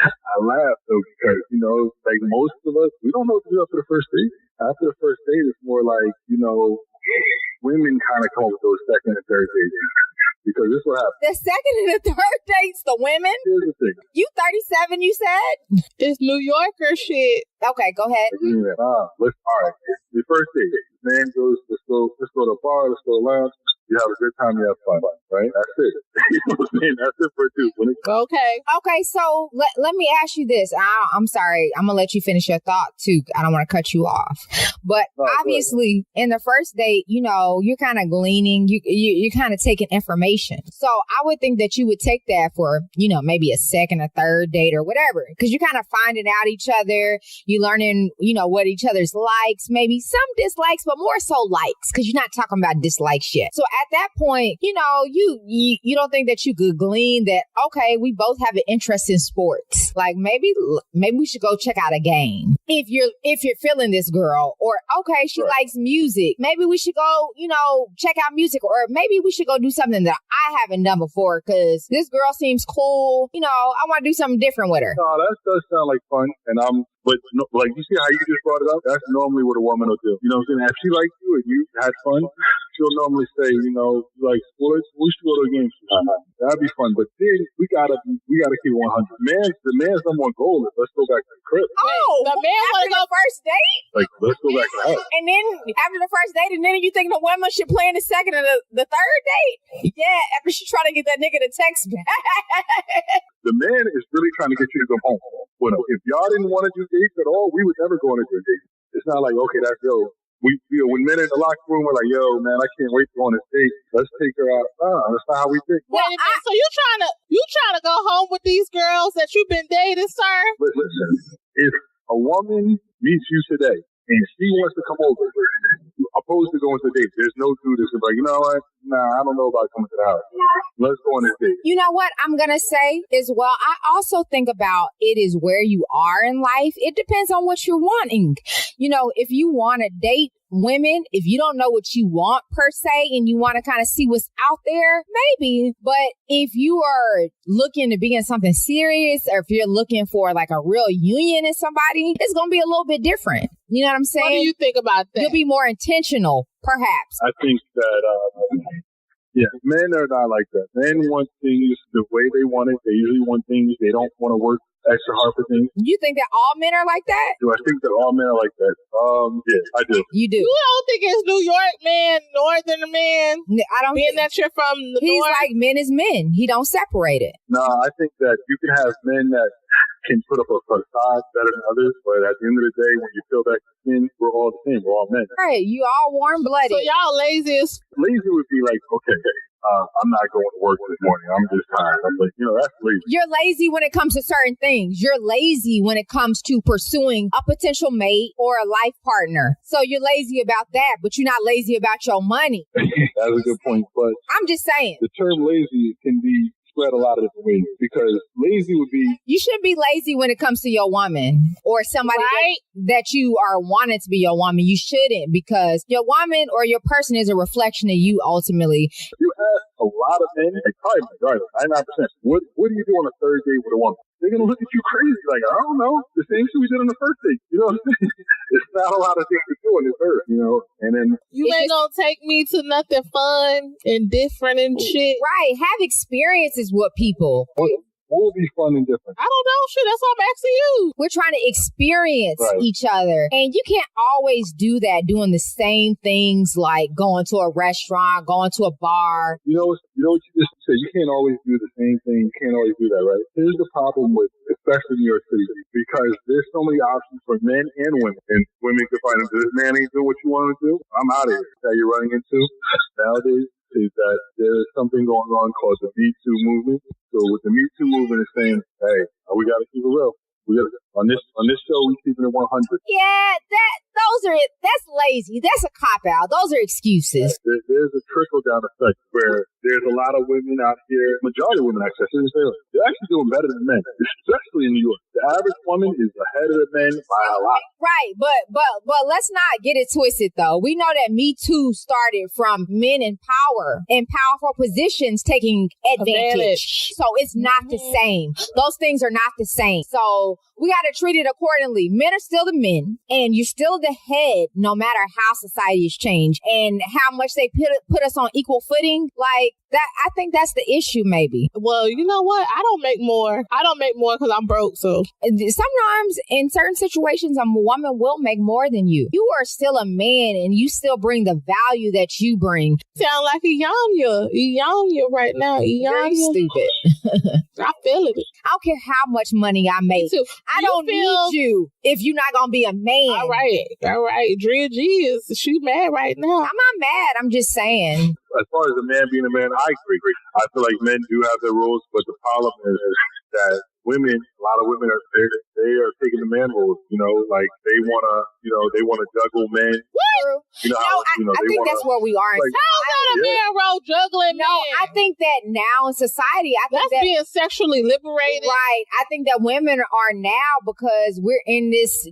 I laugh though, because, like most of us, we don't know what to do after the first date. After the first date, it's more like, women kind of come up with those second and third dates. Because this is what happens. The second and the third dates, the women? Here's the thing. You 37, you said? It's New Yorker shit. Okay, go ahead. All right. The first date. Man goes, let's go to the bar, let's go to the lounge. You have a good time, you have fun, right? That's it. You know what I'm saying? That's it for two. Okay, so let me ask you this. I'm sorry. I'm going to let you finish your thought, too. I don't want to cut you off. But obviously, in the first date, you're kind of gleaning. You're kind of taking information. So I would think that you would take that for, maybe a second or third date or whatever. Because you're kind of finding out each other. You're learning, what each other's likes. Maybe some dislikes, but more so likes. Because you're not talking about dislikes yet. So at that point, you don't think that you could glean that, okay, we both have an interest in sports. Like maybe we should go check out a game. If you're feeling this girl, or okay, she likes music. Maybe we should go, check out music, or maybe we should go do something that I haven't done before because this girl seems cool. I want to do something different with her. No, that does sound like fun. But like you see how you just brought it up? That's normally what a woman will do. You know what I'm saying? If she likes you and you had fun, she'll normally say, like, well, we should go to a game sometime. That'd be fun. But then we gotta keep 100. The man's number one goal is let's go back to the crib. Oh, the man want to go first date? Like, let's go back to the house. And then after the first date, and then you think the woman should plan the second and the third date? Yeah, after she try to get that nigga to text back. The man is really trying to get you to come home. Well, if y'all didn't want to do dates at all, we would never go on a date. It's not like, okay, that's when men in the locker room are like, yo, man, I can't wait to go on this date. Let's take her out. That's not how we think. Well, so you trying to go home with these girls that you've been dating, sir? Listen, if a woman meets you today and she wants to come over, opposed to going to a date, there's no dude that's like, you know what? Nah, I don't know about coming to the house. Let's go on this date. You know what I'm going to say as well? I also think about it is where you are in life. It depends on what you're wanting. You know, if you want to date women, if you don't know what you want per se and you want to kind of see what's out there, maybe. But if you are looking to be in something serious, or if you're looking for like a real union in somebody, it's going to be a little bit different. You know what I'm saying? What do you think about that? You'll be more intentional, perhaps. I think that, men are not like that. Men want things the way they want it. They usually want things. They don't want to work extra hard for things. You think that all men are like that? Do I think that all men are like that? Yeah, I do. You do. You don't think it's New York man, Northern man? I don't. Being that you're from the He's North? like men is men. He don't separate it. No, I think that you can have men that can put up a facade better than others, but at the end of the day, when you peel back the skin, we're all the same. We're all men. Right. You all warm-blooded. So y'all lazy as... Lazy would be like, okay, I'm not going to work this morning. I'm just tired. I'm like, that's lazy. You're lazy when it comes to certain things. You're lazy when it comes to pursuing a potential mate or a life partner. So you're lazy about that, but you're not lazy about your money. That's a good point. But I'm just saying. The term lazy can be spread a lot of different ways, because lazy would be... You shouldn't be lazy when it comes to your woman or somebody that you are wanting to be your woman. You shouldn't, because your woman or your person is a reflection of you ultimately. If you ask a lot of men, like probably 99%, what do you do on a third date with a woman? They're going to look at you crazy. Like, I don't know. The same shit we did on the first date. You know what I'm saying? It's not a lot of things to do on this earth, And then... You ain't going to take me to nothing fun and different and shit. Right. Have experiences with people. What would be fun and different? I don't know. Shit, that's all I'm asking you. We're trying to experience each other. And you can't always do that doing the same things, like going to a restaurant, going to a bar. You know what you just said? You can't always do the same thing. You can't always do that, right? Here's the problem with, especially New York City, because there's so many options for men and women. And women can find them. This man ain't doing what you want him to do. I'm out of here. That you're running into nowadays is that there is something going on called the Me Too movement. So with the Me Too movement is saying, hey, we got to keep it real. We got on this show, we keeping it 100. Yeah, that's lazy. That's a cop out. Those are excuses. There's a trickle down effect where there's a lot of women out here, majority of women actually, they're actually doing better than men, especially in New York. The average woman is ahead of the men by a lot. Right, but let's not get it twisted though. We know that Me Too started from men in power, in powerful positions taking advantage. So it's not the same. Those things are not the same. So we got to treat it accordingly. Men are still the men, and you're still the head, no matter how society has changed and how much they put us on equal footing. Like that, I think that's the issue, maybe. Well, you know what? I don't make more because I'm broke. So sometimes in certain situations, a woman will make more than you. You are still a man, and you still bring the value that you bring. Sound like Iyanya right now. Very stupid. I feel it. I don't care how much money I make. I don't need you if you're not gonna be a man. All right. Drea G she's mad right now. I'm not mad. I'm just saying. As far as a man being a man, I agree. I feel like men do have their roles, but the problem is that women, a lot of women they are taking the man roles. Like they wanna juggle men. Woo! I think that's where we are. Like, how's that a man role juggling? No, I think that now in society, that's being sexually liberated. Right. I think that women are now, because we're in this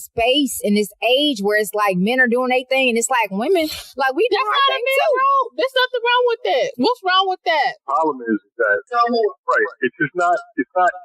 space, in this age where it's like men are doing their thing, and it's like women, like we do our thing too. There's nothing wrong with that. What's wrong with that? The problem is that it's just not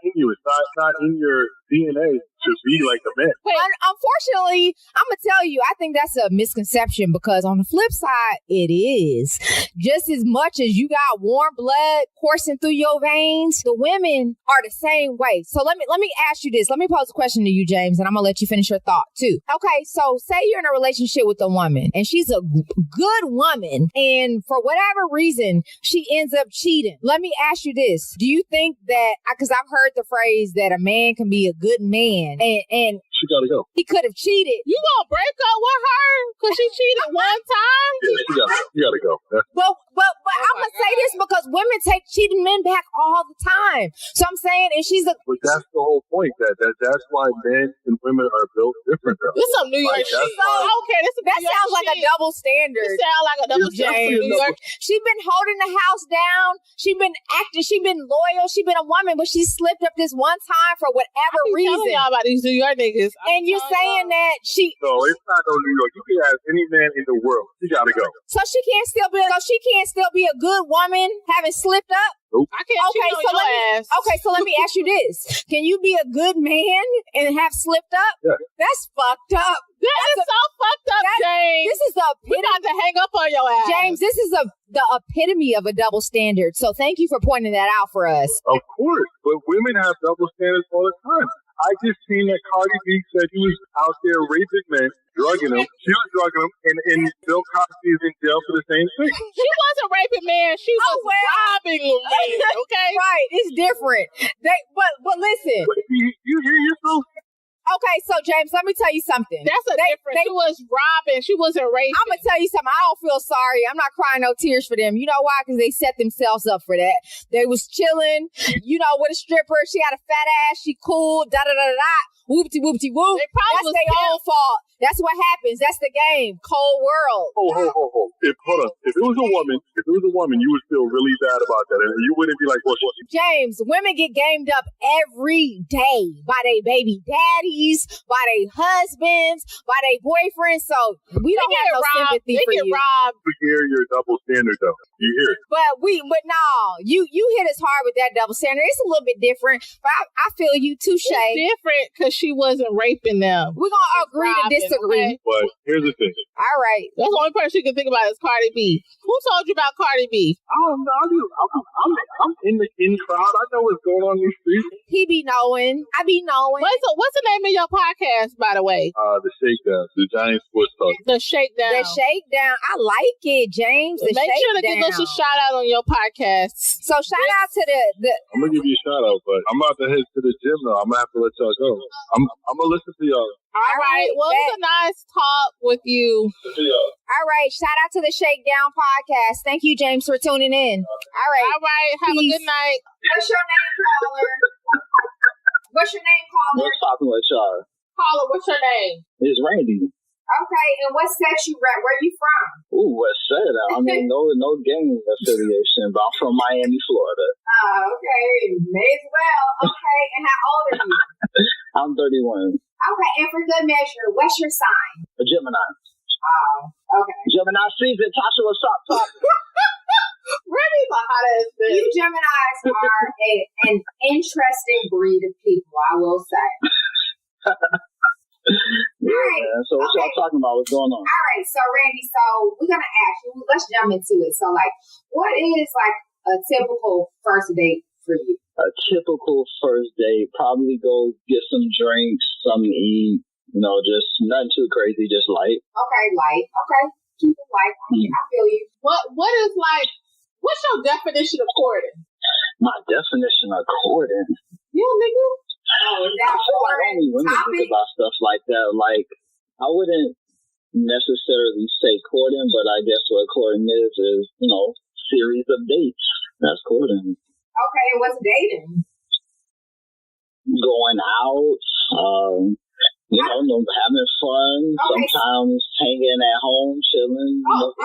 in you. It's not in your DNA to be like a man. Unfortunately, I'm gonna tell you, I think that's a misconception, because on the flip side, it is. Just as much as you got warm blood coursing through your veins, the women are the same way. So let me ask you this. Let me pose a question to you, James, and I'm gonna let you finish your thought too. Okay, so say you're in a relationship with a woman, and she's a good woman, and for whatever reason, she ends up cheating. Let me ask you this. Do you think that, because I've heard the phrase that a man can be a good man, and She gotta go. He could have cheated. You gonna break up with her because she cheated one time? Yeah, she gotta go. But I'm gonna say this because women take cheating men back all the time. So I'm saying, and she's a. But that's the whole point. That's why men and women are built different. Though. This some New York shit. Okay, that sounds like a double standard. It sounds like a double standard. New York. She been holding the house down. She been acting. She been loyal. She been a woman, but she slipped up this one time for whatever reason. Telling y'all about these New York niggas. And you're saying that she. No, it's not no New York. You can ask any man in the world. She gotta go. So she can't still be a good woman having slipped up. Nope. I can't cheat on your ass. So let me ask you this: can you be a good man and have slipped up? Yeah. That's fucked up. That is so fucked up, James. This is the epitome. We got to hang up on your ass, James. This is the epitome of a double standard. So thank you for pointing that out for us. Of course, but women have double standards all the time. I just seen that Cardi B said he was out there raping men, drugging them. She was drugging them, and Bill Cosby is in jail for the same thing. She wasn't raping men. She was robbing men. Okay, right? It's different. But listen. But you hear yourself? Okay, so James, let me tell you something. That's difference. She was robbing. She wasn't raping. I'm gonna tell you something. I don't feel sorry. I'm not crying no tears for them. You know why? Because they set themselves up for that. They was chilling, with a stripper. She had a fat ass. She cool. Da da da da. Whoopty whoopty whoop. That's their own fault. That's what happens. That's the game. Cold world. Hold on. If it was a woman, you would feel really bad about that, and you wouldn't be like, "Well, James, women get gamed up every day by their baby daddies, by their husbands, by their boyfriends. So we don't have no sympathy for you. They get robbed. You hear your double standard, though. You hear it. But no, you hit us hard with that double standard. It's a little bit different, but I feel you. Touche. It's different because she wasn't raping them. We're gonna agree to disagree. Okay? But here's the thing. All right. That's the only person you can think about is Cardi B. Who told you about Cardi B? I don't know. I'm in the crowd. I know what's going on in these streets. He be knowing. I be knowing. What's the name of your podcast, by the way? The Shakedown. The Giant Sports Talk. The Shakedown. The Shakedown. I like it, James. Make sure to give us a shout out on your podcast. So shout out to the. I'm gonna give you a shout out, but I'm about to head to the gym now. I'm gonna have to let y'all go. I'm gonna listen to y'all. All right. Well, it was a nice talk with you. All right. Shout out to the Shakedown podcast. Thank you, James, for tuning in. All right. Have a good night. What's your name, caller? What's your name, caller? What's popping with y'all? Caller, what's your name? It's Randy. Okay, and what set you rep? Where you from? Ooh, West Side. I mean, no gang affiliation, but I'm from Miami, Florida. Oh, okay. May as well. Okay, and how old are you? I'm 31. Okay, and for good measure, what's your sign? A Gemini. Oh, okay. Gemini season. Tasha, what's up? Randy's a hot ass bitch. You Geminis are an interesting breed of people, I will say. Yeah, right. Man. So what y'all talking about? What's going on? All right, so Randy, we're gonna ask you. Let's jump into it. So, what is a typical first date for you? A typical first date, probably go get some drinks, something to eat. Just nothing too crazy, just light. Okay, light. Okay, keep it light. I feel you. What is what's your definition of courting? My definition of courting? Yeah, nigga. Oh, is that only women think about stuff like that. I wouldn't necessarily say courting, but I guess what courting is series of dates. That's courting. Okay, what's dating? Going out, having fun. Okay. Sometimes hanging at home, chilling. Okay.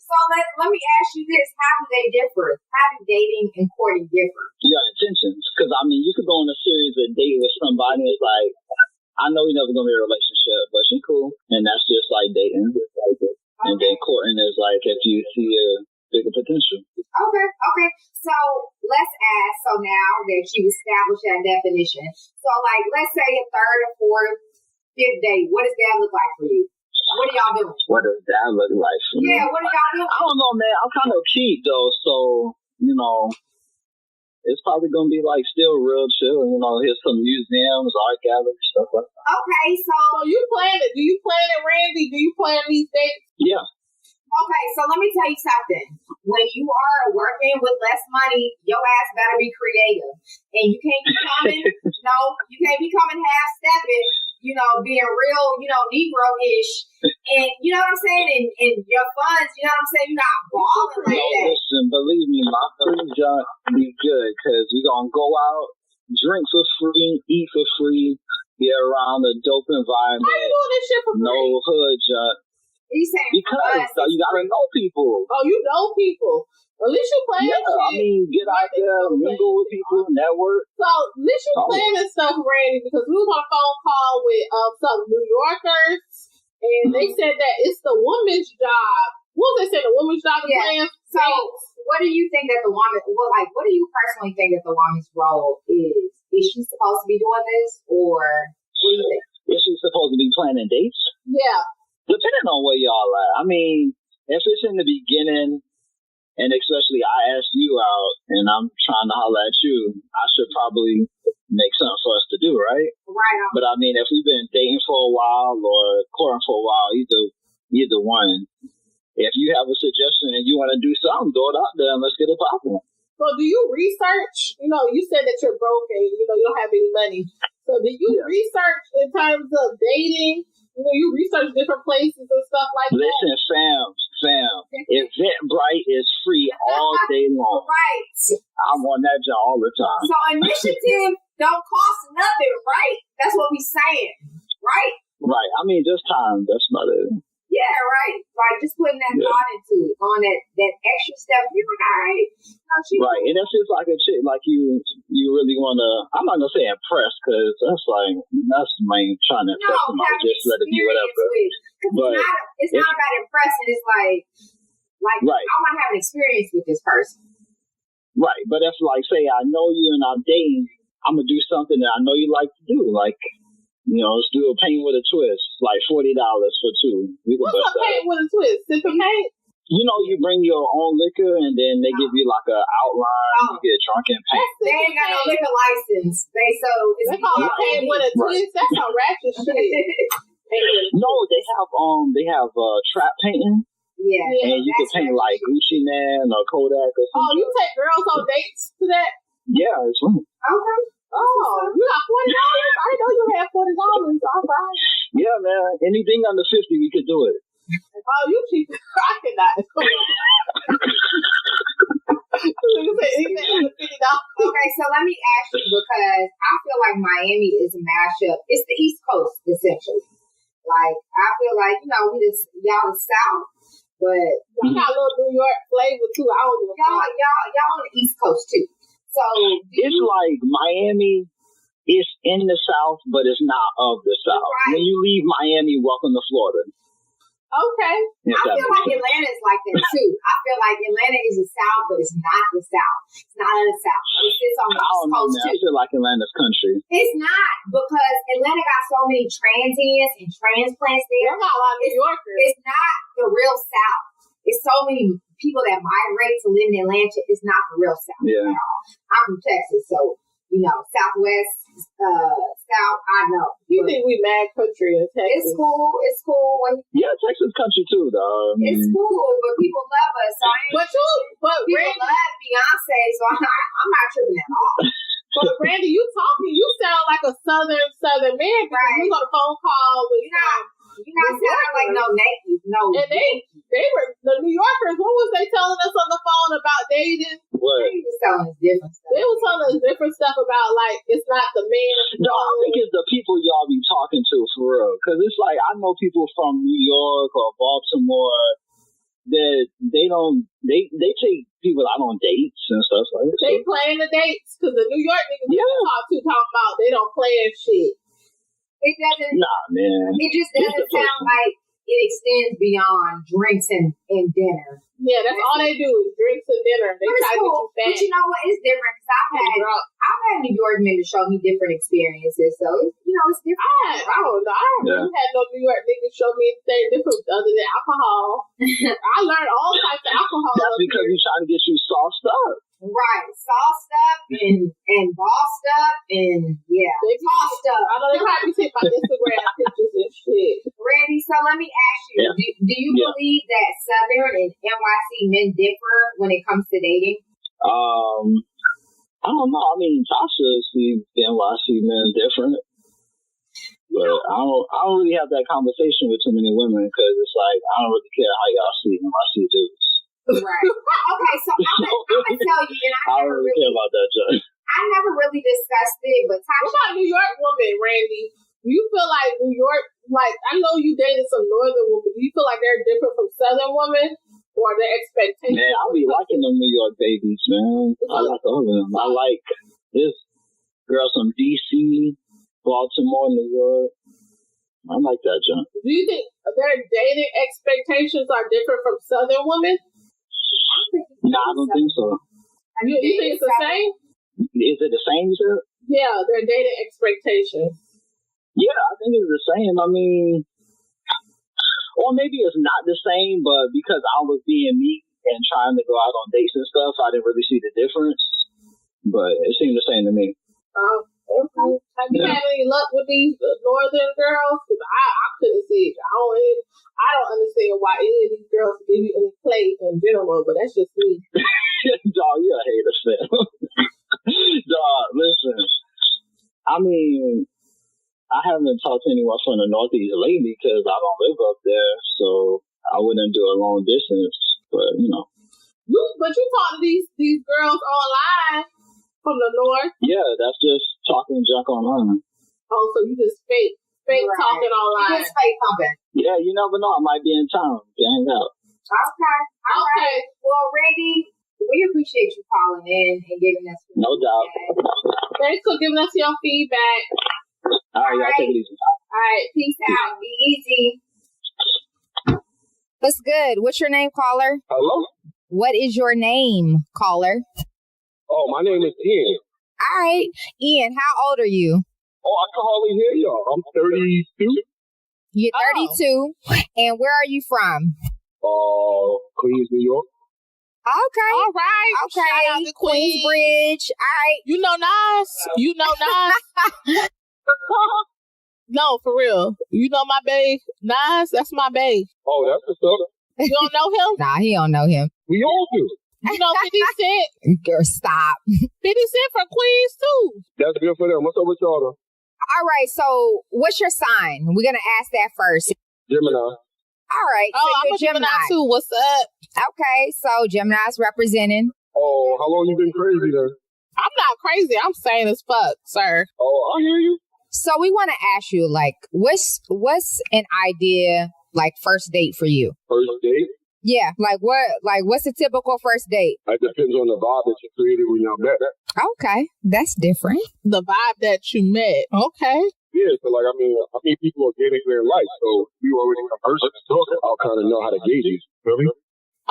So let me ask you this: how do they differ? How do dating and courting differ? Your intentions, because you could go on a series of dates with somebody. It's like, I know we're never gonna be in a relationship, but she cool, and that's just like dating. Okay. And then courting is like if you see a bigger potential. Okay. So let's ask. So now that you established that definition, so let's say a third or fourth, fifth date, what does that look like for you? What are y'all doing? What does that look like for me? Yeah, what are y'all doing? I don't know, man. I'm kind of cheap though, so it's probably gonna be still real chill. Here's some museums, art galleries, stuff like that. Okay, so you plan it? Do you plan it, Randy? Do you plan these dates? Yeah. Okay, so let me tell you something. When you are working with less money, your ass better be creative. And you can't be coming, you can't be coming half-stepping, being real, Negro-ish. And you know what I'm saying? And your funds, you know what I'm saying? You're not balling like that. Listen, believe me, my food junk be good because we going to go out, drink for free, eat for free, be around a dope environment. How you doing this shit for free? No hood junk. Because you gotta know people. Oh, you know people. At least you playing shit. I mean, get out there, mingle with people, network. So, at least you playing this stuff, Randy, because we was on a phone call with some New Yorkers, and they said that it's the woman's job. What was they saying? The woman's job is playing. So, what do you think that the woman? What do you personally think that the woman's role is? Is she supposed to be doing this, or what do you think? Is she supposed to be planning dates? Yeah. Depending on where y'all at. I mean, if it's in the beginning, and especially I asked you out, and I'm trying to holler at you, I should probably make something for us to do, right? Right on. But I mean, if we've been dating for a while or courting for a while, either one. If you have a suggestion and you want to do something, throw it out there and let's get it popping. So do you research? You said that you're broke and you don't have any money. So do you research in terms of dating? You research different places and stuff like that. Listen, fam. Eventbrite is free all day long. Right. I'm on that job all the time. So initiative don't cost nothing, right? That's what we saying, right? Right. I mean, just time. That's about it. Yeah, right. Like just putting that thought into it, on that extra step. You're like, all right. Right. And if it's like a chick, like you really want to, I'm not going to say impress, because that's the main trying to impress somebody, just let it be whatever. But it's not about impressing. It's like right. I want to have an experience with this person. Right. But if, like, say I know you and I'm dating, I'm going to do something that I know you like to do. Like, let's do a paint with a twist, like $40 for two. What's a paint with a twist? Sipping paint? You bring your own liquor and then they give you like an outline. You get drunk and paint. They ain't got no liquor license. They call it paint with a twist. That's some ratchet shit. No, they have trap painting. Yeah. And you can paint like Gucci Man or Kodak or something. Oh, you take girls on dates to that? Yeah, it's fun. Okay. Oh, you got $40? I didn't know you had $40. All right. Yeah, man. Anything under 50, we could do it. Oh, you cheap. I cannot. Okay, so let me ask you, because I feel like Miami is a mashup. It's the East Coast, essentially. Like, I feel like, y'all the South, but y'all got a little New York flavor too. I don't give a fuck. Y'all on the East Coast too. So it's like Miami is in the South, but it's not of the South. Right. When you leave Miami, welcome to Florida. Okay. I feel like Atlanta is like that too. I feel like Atlanta is the South, but it's not the South. It's not in the South. It sits on the East Coast too. I feel like Atlanta's country. It's not, because Atlanta got so many transients and transplants there. There's not a lot of New Yorkers. It's not the real South. It's so many people that migrate to live in Atlanta. It's not the real South at all. I'm from Texas, so Southwest, South. I know. You think we mad country in Texas? It's cool. It's cool. Texas country too, though. It's cool, but people love us. So but people love Beyonce, so I'm not tripping at all. But Randy, you sound like a southern man, because you got a phone call with you're not sounding like no Nike. No. And they were, the New Yorkers, what was they telling us on the phone about dating? What? They was telling us different stuff. They were telling us different stuff about, like, it's not the man. No, I think it's the people y'all be talking to, for real. Because it's like, I know people from New York or Baltimore that they take people out on dates and stuff like that. They playing the dates, because the New York niggas we talking about, they don't play and shit. It doesn't. Nah, man. It just doesn't sound like it extends beyond drinks and dinner. Yeah, that's all they do is drinks and dinner. They try to get you fat. But you know what? It's different, because I've had New York men to show me different experiences. So it's different. I don't know. I don't really had no New York niggas show me anything different other than alcohol. I learned all types of alcohol. That's because he's trying to get you sauced up. Right, sauced up and bossed up and they tossed up. I know they probably take my Instagram pictures and shit. Randy, so let me ask you, do you believe that Southern and NYC men differ when it comes to dating? I don't know. I mean, Tasha sees NYC men different. But I don't really have that conversation with too many women because it's like, I don't really care how y'all see NYC dudes. Right. Okay, so I'm gonna tell you, and I never really care about that, Judge. I never really discussed it, but Tasha. What about New York women, Randy? Do you feel like New York, like, I know you dated some northern women, do you feel like they're different from southern women? Or their expectations? Man, I be liking them New York babies, man. I like all of them. I like this girls from DC, Baltimore, New York. I like that, John. Do you think their dating expectations are different from southern women? No, I don't think so. You think it's the same? Is it the same, you said? Yeah, their dating expectations. Yeah, I think it's the same. I mean, or maybe it's not the same, but because I was being me and trying to go out on dates and stuff, I didn't really see the difference. But it seemed the same to me. Okay. Have you had any luck with these northern girls? Because I couldn't see it. I don't understand why any of these girls give you any play in general, but that's just me. Dog, you're a hater, Sam. Dog, listen. I mean, I haven't talked to anyone from the Northeast lately because I don't live up there, so I wouldn't do a long distance. But you know, but you talk to these girls online from the North. Yeah, that's just talking junk online. Oh, so you just fake talking online? Just fake pumping. Yeah, you never know. I might be in town to hang out. Okay. All right. Well, Randy, we appreciate you calling in and giving us no doubt. Thanks for giving us your feedback. All right, y'all take it easy. All right, peace out. Be easy. What's good? What's your name, caller? Hello? What is your name, caller? Oh, my name is Ian. All right. Ian, how old are you? Oh, I can hardly hear y'all. I'm 32. You're 32. And where are you from? Queens, New York. Okay. All right. Okay. Shout out to Queensbridge. All right. You know Nas? You know Nas? No, for real. You know my bae? Nas? That's my bae. Oh, that's what's up. You don't know him? Nah, he don't know him. We all do. You know 50 Cent? Girl, stop. 50 Cent from Queens, too. That's good for them. What's up with y'all, though? All right, so what's your sign? We're going to ask that first. Gemini. All right, so I'm you're a Gemini, too. What's up? Okay, so Gemini's representing. Oh, how long you been crazy, then? I'm not crazy. I'm sane as fuck, sir. Oh, I hear you. So we want to ask you, like, what's an idea, like, first date for you? First date? Yeah, what's a typical first date? It depends on the vibe that you created when y'all met. Okay, that's different. The vibe that you met. Okay. Yeah, so I mean, people are getting their life, so you already conversing and talking. I'll kind of know how to gauge you. Feel me?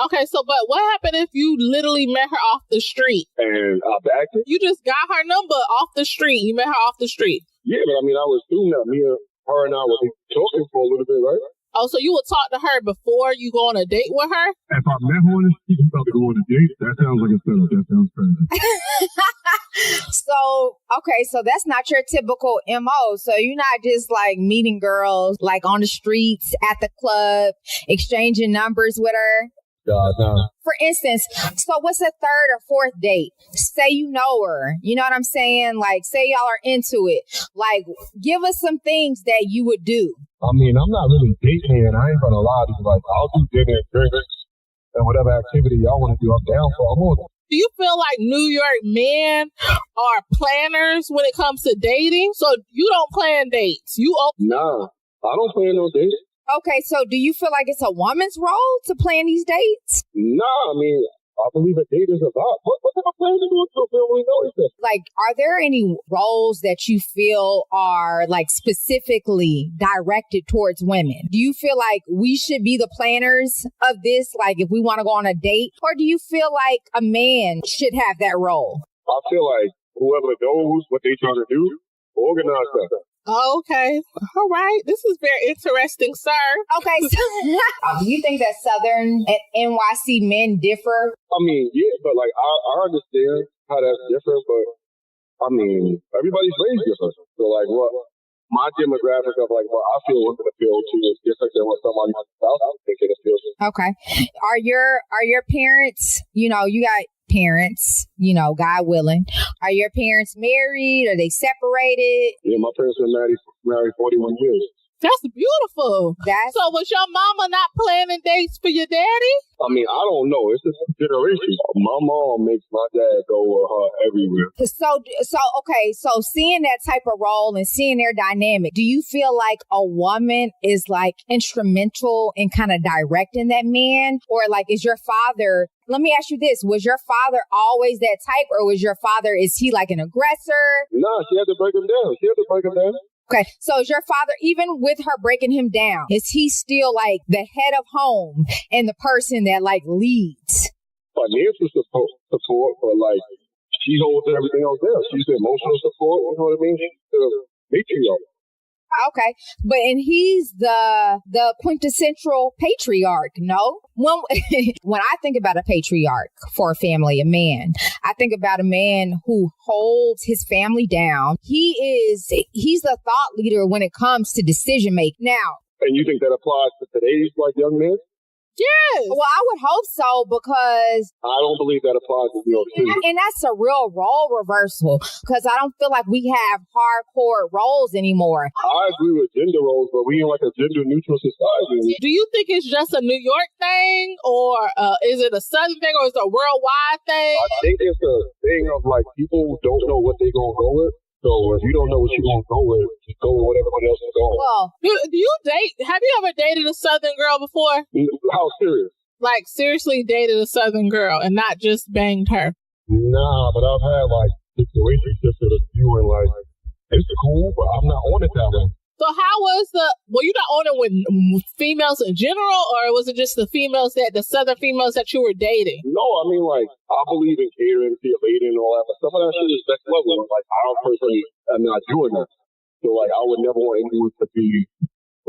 Okay, so but what happened if you literally met her off the street? And I backed it? You just got her number off the street. You met her off the street. Yeah, but I mean, I was doing that. Her and I were talking for a little bit, right? Oh, so you would talk to her before you go on a date with her? If I met her on the street and started going on a date, that sounds like a setup. That sounds crazy. So that's not your typical MO. So you're not just like meeting girls like on the streets, at the club, exchanging numbers with her. No. For instance, so what's a third or fourth date? Say you know her. You know what I'm saying? Like, say y'all are into it. Like, give us some things that you would do. I mean, I'm not really dating, and I ain't gonna lie to you. Like, I'll do dinner and drinks and whatever activity y'all want to do. I'm down for. I'm on it. Do you feel like New York men are planners when it comes to dating? So you don't plan dates. Nah, I don't plan no dates. Okay, so do you feel like it's a woman's role to plan these dates? Nah, I mean, I believe a date is about what type of plan to do if we don't really know each other? Like, are there any roles that you feel are like specifically directed towards women? Do you feel like we should be the planners of this? Like, if we want to go on a date, or do you feel like a man should have that role? I feel like whoever knows what they trying to do, organize that. Oh, okay. All right. This is very interesting, sir. Okay, so do you think that Southern and NYC men differ? I mean, yeah, but like I understand how that's different, but I mean, everybody's raised different. So like, what my demographic of like what I feel women appeal to is different than what somebody else I think it appeals to. Okay. Are your parents, you got parents, God willing. Are your parents married? Are they separated? Yeah, my parents were married 41 years. That's beautiful. So was your mama not planning dates for your daddy? I mean, I don't know. It's a generation. My mom makes my dad go with her everywhere. So seeing that type of role and seeing their dynamic, do you feel like a woman is like instrumental in kind of directing that man? Or like, is your father, let me ask you this, was your father always that type, or is he like an aggressor? No, she had to break him down. Okay, so is your father, even with her breaking him down, is he still like the head of home and the person that like leads? Financial support, but like she holds everything else down. She's the emotional support, you know what I mean? She's the matriarch. Okay, and he's the quintessential patriarch, no? When I think about a patriarch for a family, a man, I think about a man who holds his family down. He's the thought leader when it comes to decision making. Now, and you think that applies to today's like young men? Yes. Well, I would hope so, because I don't believe that applies to New York City. And that's a real role reversal, because I don't feel like we have hardcore roles anymore. I agree with gender roles, but we in like a gender neutral society. Do you think it's just a New York thing, or is it a Southern thing, or is it a worldwide thing? I think it's a thing of like people don't know what they're going to go with. So if you don't know what you're going to go with, just go with what everybody else is going. Well, do you date? Have you ever dated a Southern girl before? How serious? Like seriously dated a Southern girl and not just banged her? Nah, but I've had like situationships with a few, and like it's cool, but I'm not on it that way. So how was were you not on it with females in general, or was it just the Southern females that you were dating? No, I mean, like, I believe in catering to your lady and all that, but some of that shit is next level. Like, I personally am not doing that. So, like, I would never want anyone to be,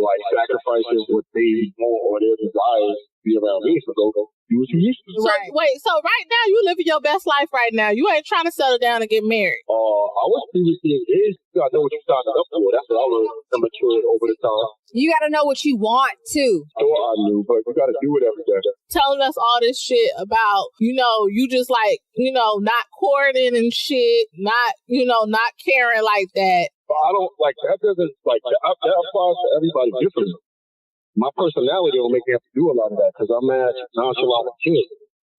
like, sacrificing what they want or their desires to be around me. So go do what you used to. Right. So right now, you living your best life right now. You ain't trying to settle down and get married. I was previously engaged. You gotta know what you signed up for. That's what I was matured over the time. You gotta know what you want too. Sure, I knew, but you gotta do it every day. Telling us all this shit about, you just like, not courting and shit, not caring like that. But I don't like that. Doesn't like that applies to everybody differently. My personality will make me have to do a lot of that because I'm mad nonchalant with kids.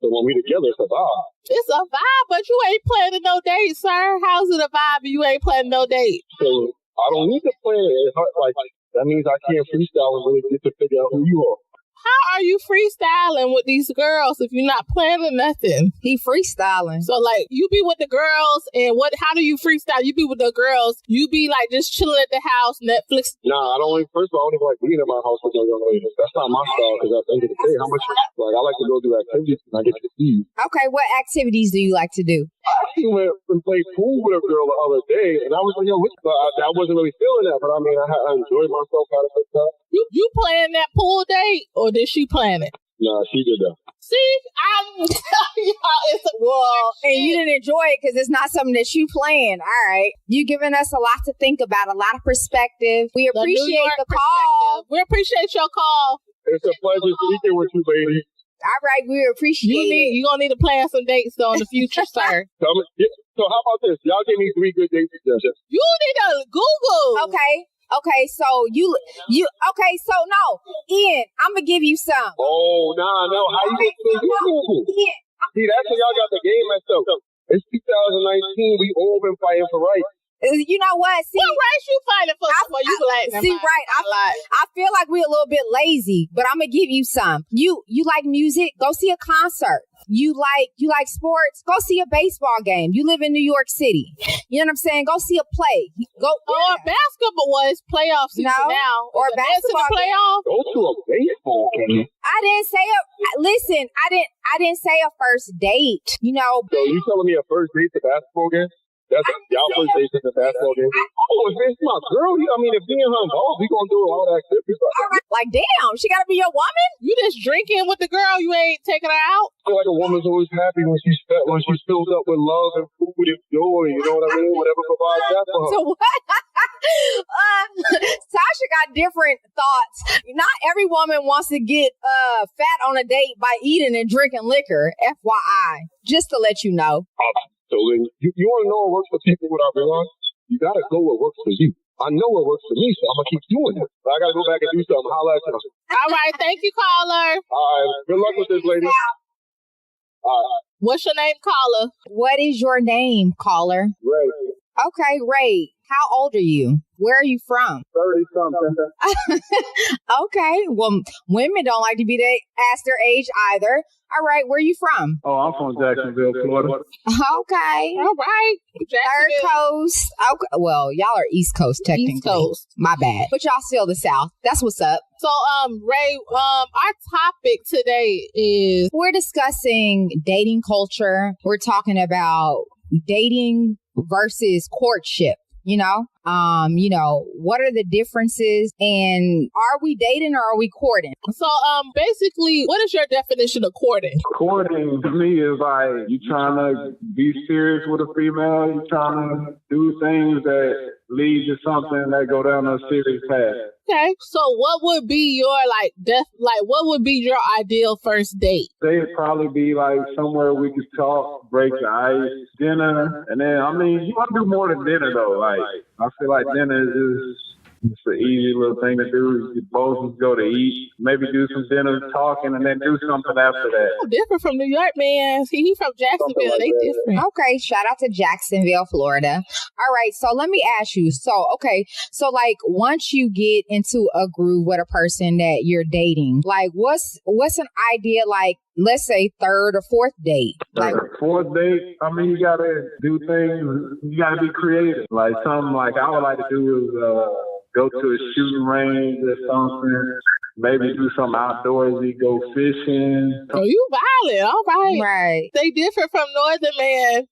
So when we together, it's a vibe. It's a vibe, but you ain't planning no date, sir. How's it a vibe if you ain't planning no date? So I don't need to plan it. Like that means I can't freestyle and really get to figure out who you are. How are you freestyling with these girls if you're not planning nothing? He freestyling. So like you be with the girls and how do you freestyle? You be with the girls, you be like just chilling at the house, Netflix. Nah, first of all, I don't even like being in my house with no young ladies. That's not my style because at the end of the day, I like to go do activities and I get to see you. Okay, what activities do you like to do? I went and played pool with a girl the other day and I was like, I wasn't really feeling that, but I mean, I enjoyed myself kind of good time. You planned that pool date, or did she plan it? Nah, she did that. See, I'm telling y'all, and you didn't enjoy it because it's not something that you planned. All right, you giving us a lot to think about, a lot of perspective. We appreciate the call. We appreciate your call. It's a pleasure speaking with you, baby. All right, we appreciate it. You're gonna need to plan some dates though in the future, sir. So how about this? Y'all give me 3 good date suggestions. You need to Google. Okay, so so no, Ian, I'm gonna give you some. Oh, no, how you gonna Google? See, that's when y'all got the game messed up. It's 2019, we all been fighting for rights. You know what? See, what rights you fighting for? I feel like we're a little bit lazy, but I'm gonna give you some. You like music? Go see a concert. You like sports? Go see a baseball game. You live in New York City. You know what I'm saying? Go see a play. Basketball was playoff season now. Or basketball playoff. Go to a baseball game. I didn't say I didn't say a first date. So you telling me a first date to basketball game? That's y'all first date in the basketball game. Oh, if it's my girl, I mean, if me and her involved, we gonna do all that activities. Like, damn, she gotta be your woman? You just drinking with the girl, you ain't taking her out? I feel like a woman's always happy when she's filled up with love and food and joy. You know what I mean? Whatever provides that for her. So what? Tasha got different thoughts. Not every woman wants to get fat on a date by eating and drinking liquor. FYI, just to let you know. So then you want to know what works for people without realizing? You got to go what works for you. I know what works for me, so I'm going to keep doing it. But I got to go back and do something. Holla at you. All right. Thank you, caller. All right. Good luck with this, lady. All right. What's your name, caller? What is your name, caller? Ray. Okay, Ray. How old are you? Where are you from? 30-something. Okay. Well, women don't like to be asked their age either. All right. Where are you from? Oh, I'm from Jacksonville, Florida. Okay. All right. Third coast. Okay. Well, y'all are East Coast, technically. East Coast. My bad. But y'all still the South. That's what's up. So, Ray, our topic today is... We're discussing dating culture. We're talking about dating versus courtship. What are the differences, and are we dating or are we courting? So, basically, what is your definition of courting? Courting to me is like you trying to be serious with a female. You trying to do things that lead to something that go down a serious path. Okay, so what would be your what would be your ideal first date? They'd probably be like somewhere we could talk, break the ice, dinner, and then you want to do more than dinner though. Like I feel like dinner is it's an easy little thing to do. You both go to eat, maybe do some dinner talking, and then do something after that. Oh, different from New York, man. See, he's from Jacksonville. Like they different. Okay, shout out to Jacksonville, Florida. All right, so let me ask you. So like once you get into a groove with a person that you're dating, like what's an idea, like let's say third or fourth date? Like fourth date, you gotta do things. You gotta be creative. Like something like I would like to do is go to a shooting range or something. Maybe do some outdoorsy, go fishing. Oh, you violent. All right. Right. They different from Northern man.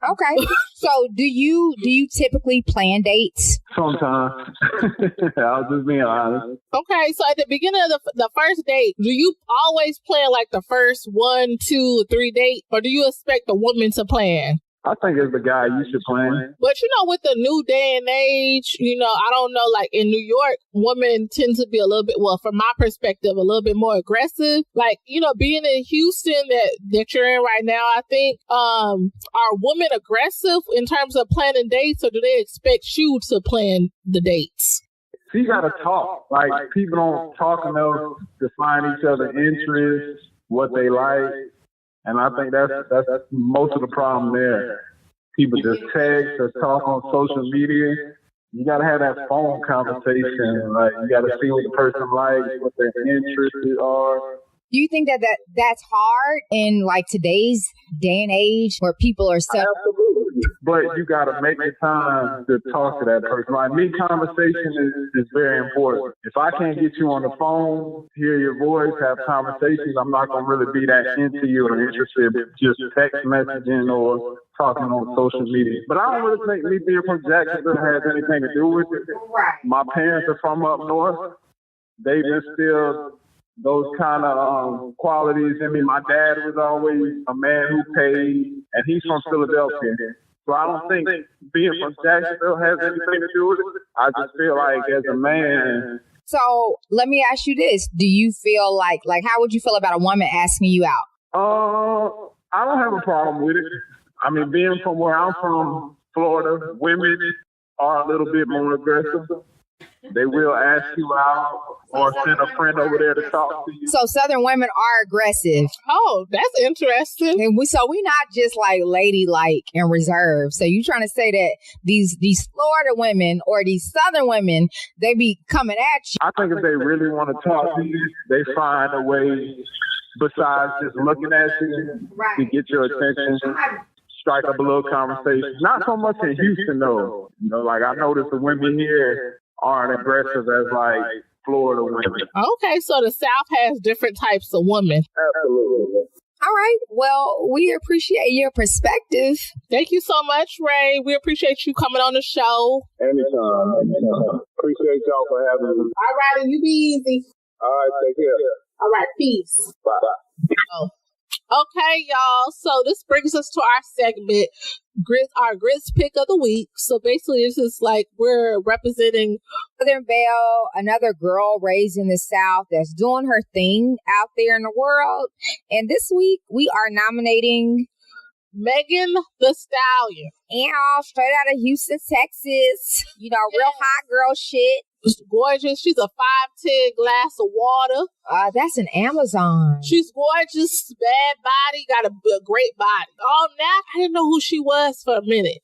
Okay. So do you typically plan dates? Sometimes. I was just being honest. Okay. So at the beginning of the first date, do you always plan like the first 1, 2, 3 date? Or do you expect the woman to plan? I think as the guy, you should plan. But, with the new day and age, I don't know, like in New York, women tend to be a little bit, well, from my perspective, a little bit more aggressive. Like, being in Houston that you're in right now, I think, are women aggressive in terms of planning dates, or do they expect you to plan the dates? So you got to talk. Like, people don't talk enough to find each other's interests, what they like. And I think that's most of the problem there. People just text or talk on social media. You got to have that phone conversation. Like, you got to see what the person likes, what their interests are. Do you think that's hard in like today's day and age where people are so... Absolutely. But you got to make the time to talk to that person. Like, me, conversation is very important. If I can't get you on the phone, hear your voice, have conversations, I'm not going to really be that into you or interested in just text messaging or talking on social media. But I don't really think me being from Jacksonville has anything to do with it. My parents are from up north. They've instilled those kind of qualities in me. My dad was always a man who paid, and he's from Philadelphia. So I don't think being from Jacksonville has anything to do with it. I just feel like as a man. So let me ask you this. Do you feel like how would you feel about a woman asking you out? I don't have a problem with it. Being from where I'm from, Florida, women are a little bit more aggressive. They will ask you out or send a friend over there to talk to you. So Southern women are aggressive. Oh, that's interesting. And we not just like ladylike and reserved. So you trying to say that these Florida women or these Southern women, they be coming at you? I think if they really want to talk to you, they find a way besides just looking at you to get your attention. Strike up a little conversation. Not so much in Houston though. I noticed the women here aren't aggressive as like Florida women. Okay, so the South has different types of women. Absolutely. All right. Well, we appreciate your perspective. Thank you so much, Ray. We appreciate you coming on the show. Anytime. Appreciate y'all for having me. All right, you be easy. All right, take care. All right, peace. Bye. Oh. Okay, y'all. So this brings us to our segment, our grits pick of the week. So basically, this is like we're representing Southern Belle, another girl raised in the South that's doing her thing out there in the world. And this week, we are nominating Megan Thee Stallion. And straight out of Houston, Texas. You know, real hot girl shit. Gorgeous. She's a 5'10" glass of water. That's an Amazon. She's gorgeous, bad body, got a great body. All that, I didn't know who she was for a minute,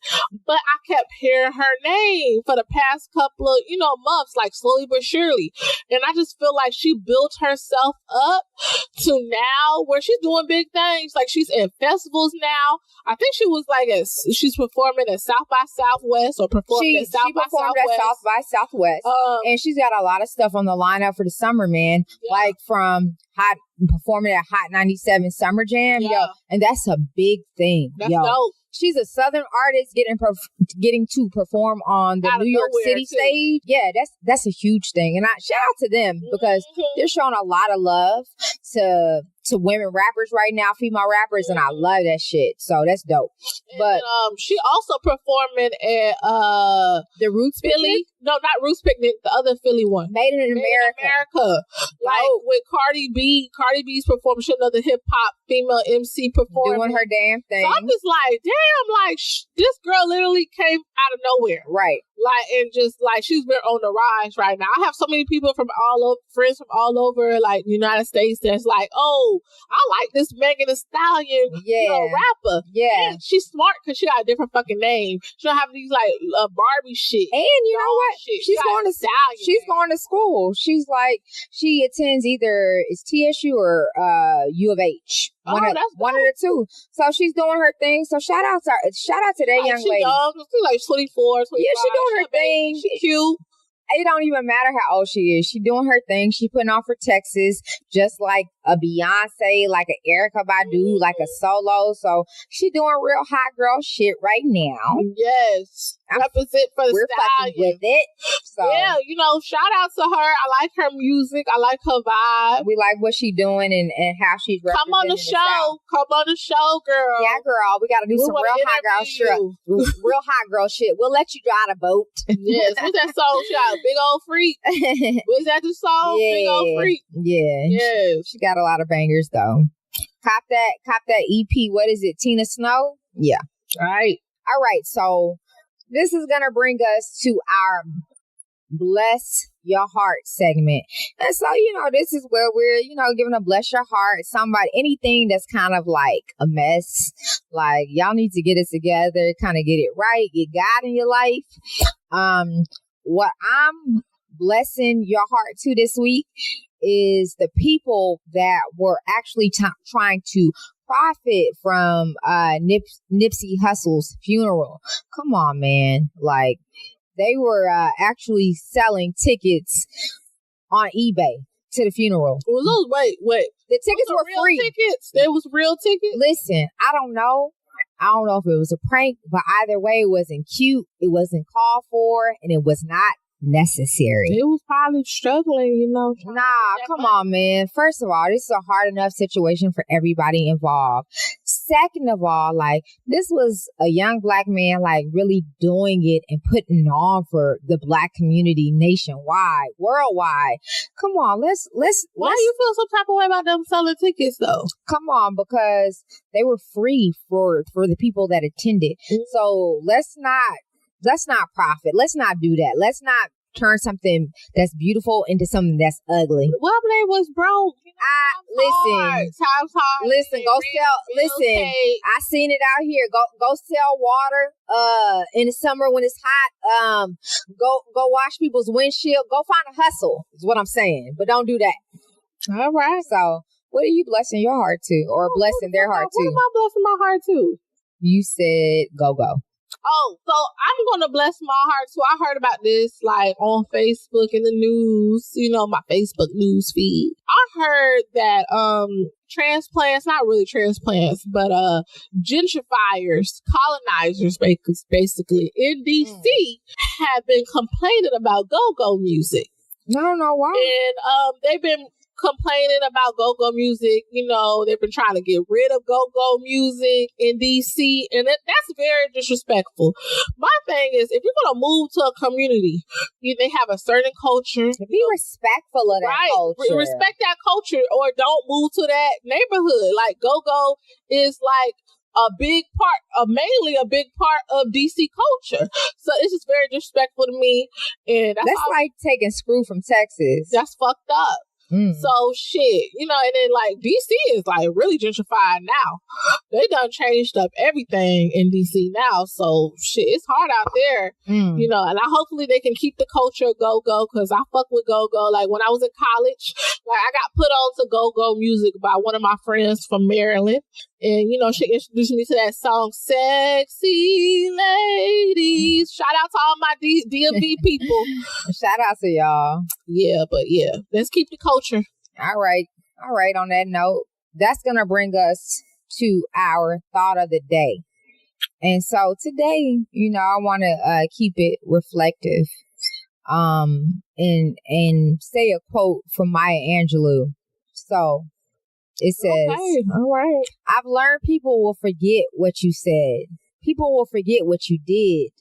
but I kept hearing her name for the past couple of, months, like slowly but surely. And I just feel like she built herself up to now where she's doing big things. Like she's in festivals now. I think she was she's performing at South by Southwest or performing at South by Southwest. At South by Southwest. And she's got a lot of stuff on the lineup for the summer, man. Yeah. Like from performing at Hot 97 Summer Jam. Yeah. Yo, and that's a big thing. That's dope. She's a Southern artist getting to perform on the New York City stage. Yeah, that's a huge thing. And I shout out to them because they're showing a lot of love to women rappers right now, female rappers, and I love that shit. So that's dope. But she also performing at the Roots Philly. No, not Roots Picnic, the other Philly one. Made in America. Like with Cardi B. Cardi B's performing. She's another hip hop female MC performing. Doing her damn thing. So I'm just like, damn, this girl literally came out of nowhere. Right. And just she's been on the rise right now. I have so many people from friends from all over the United States that's like, oh, I like this Megan Thee Stallion, rapper. Yeah. And she's smart because she got a different fucking name. She don't have these Barbie shit. And you know what? She's going to school. She's she attends either it's TSU or U of H. One of the two. So she's doing her thing. So shout out to that young lady. She's 24, 25. Yeah, she's doing her thing. She's cute. It don't even matter how old she is. She doing her thing. She putting on for Texas, just like a Beyonce, like a Erykah Badu, like a Solo. So she doing real hot girl shit right now. Yes. Represent for the We're fucking with it. So yeah, shout out to her. I like her music. I like her vibe. We like what she doing and how she's representing. Come on the show. Come on the show, girl. Yeah, girl. We got to do some real hot girl shit. Real hot girl shit. We'll let you drive a boat. Yes. What's that song? She got Big Old Freak. Was that the song? Yeah. Big Old Freak. Yeah. Yes. She got a lot of bangers though. Cop that EP. What is it? Tina Snow? Yeah. All right. So this is going to bring us to our Bless Your Heart segment. And so, this is where we're, giving a bless your heart, anything that's kind of like a mess. Like, y'all need to get it together, kind of get it right, get God in your life. What I'm blessing your heart to this week is the people that were actually trying to profit from Nipsey Hussle's funeral. Come on, man. They were actually selling tickets on eBay to the funeral. Wait. The tickets were free. Tickets? There was real tickets? Listen, I don't know if it was a prank, but either way, it wasn't cute. It wasn't called for, and it was not necessary. It was probably struggling, Nah, come on, man. First of all, this is a hard enough situation for everybody involved. Second of all, this was a young black man, really doing it and putting on for the black community nationwide, worldwide. Come on, let's. Why do you feel some type of way about them selling tickets, though? Come on, because they were free for the people that attended. Mm-hmm. So let's not profit. Let's not do that. Let's not turn something that's beautiful into something that's ugly. Well, they was broke. Time's hard. Listen, go sell. Listen, I seen it out here. Go sell water. In the summer when it's hot. Go wash people's windshield. Go find a hustle. Is what I'm saying. But don't do that. All right. So, what are you blessing your heart to, or blessing their heart to? What am I blessing my heart to? You said go. Oh, so I'm going to bless my heart too. I heard about this like on Facebook in the news, my Facebook news feed. I heard that transplants, not really transplants, but gentrifiers, colonizers basically in DC have been complaining about go-go music. I don't know why. And they've been complaining about go-go music. They've been trying to get rid of go-go music in DC, and that's very disrespectful. My thing is, if you're going to move to a community, they have a certain culture. Be respectful of that culture. Respect that culture, or don't move to that neighborhood. Like, go-go is like mainly a big part of DC culture. So it's just very disrespectful to me. And that's like taking Screw from Texas. That's fucked up. So shit, and then like DC is like really gentrified now. They done changed up everything in DC now. So shit, it's hard out there, and hopefully they can keep the culture of go-go, because I fuck with go-go. Like when I was in college, like I got put on to go-go music by one of my friends from Maryland. And, she introduced me to that song, Sexy Ladies. Shout out to all my DMV people. Shout out to y'all. Yeah, let's keep the culture. All right. On that note, that's going to bring us to our thought of the day. And so today, I want to keep it reflective and say a quote from Maya Angelou. So, it says, okay. All right. I've learned people will forget what you said. People will forget what you did,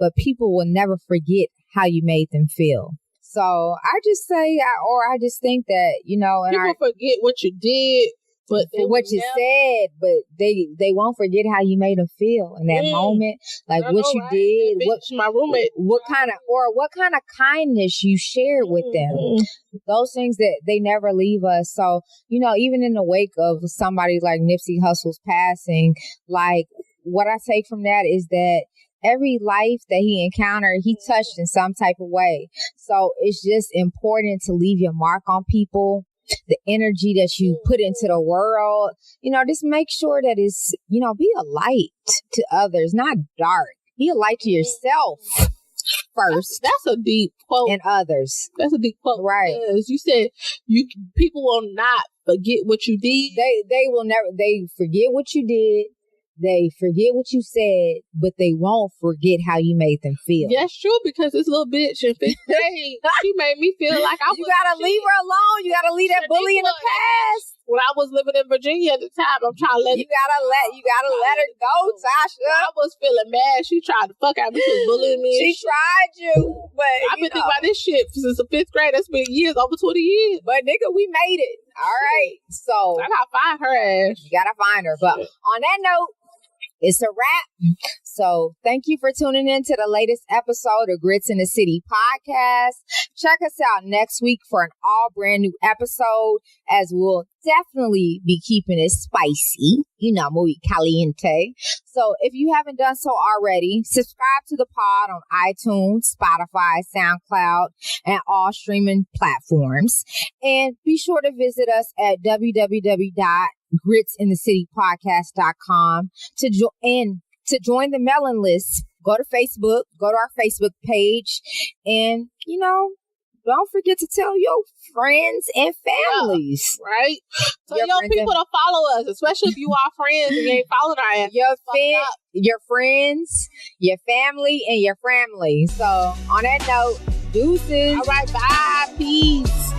but people will never forget how you made them feel. So I just say, I just think that, people forget what you did, but what you said, but they won't forget how you made them feel in that moment, like what you did, what kind of kindness you shared with them. Those things that they never leave us. So, even in the wake of somebody like Nipsey Hussle's passing, like what I take from that is that every life that he encountered, he touched in some type of way. So it's just important to leave your mark on people. The energy that you put into the world, just make sure that it's, be a light to others, not dark. Be a light to yourself first. That's a deep quote. And others. That's a deep quote. Right. Because you said people will not forget what you did. They will never, they forget what you did. They forget what you said, but they won't forget how you made them feel. That's true, because this little bitch in 5th grade, she made me feel like I was... You gotta leave her alone. You gotta leave that bully in the past. When I was living in Virginia at the time, I'm trying to let you gotta let her go, Tasha. I was feeling mad. She tried to fuck out me. She was bullying me. She tried you, but I've been thinking about this shit since the 5th grade. That's been years, over 20 years. But nigga, we made it. All right. So I gotta find her ass. You gotta find her. But on that note, it's a wrap. So thank you for tuning in to the latest episode of Grits in the City podcast. Check us out next week for an all brand new episode, as we'll definitely be keeping it spicy, muy caliente. So if you haven't done so already, subscribe to the pod on iTunes, Spotify, SoundCloud, and all streaming platforms. And be sure to visit us at www.gritsinthecitypodcast.com to join the mailing list. Go to Facebook, go to our Facebook page, and, don't forget to tell your friends and families. Yeah, right? Tell your people to follow us, especially if you are friends and you ain't following our ass. Your friends, your family, and your family. So, on that note, deuces. All right, bye. Peace.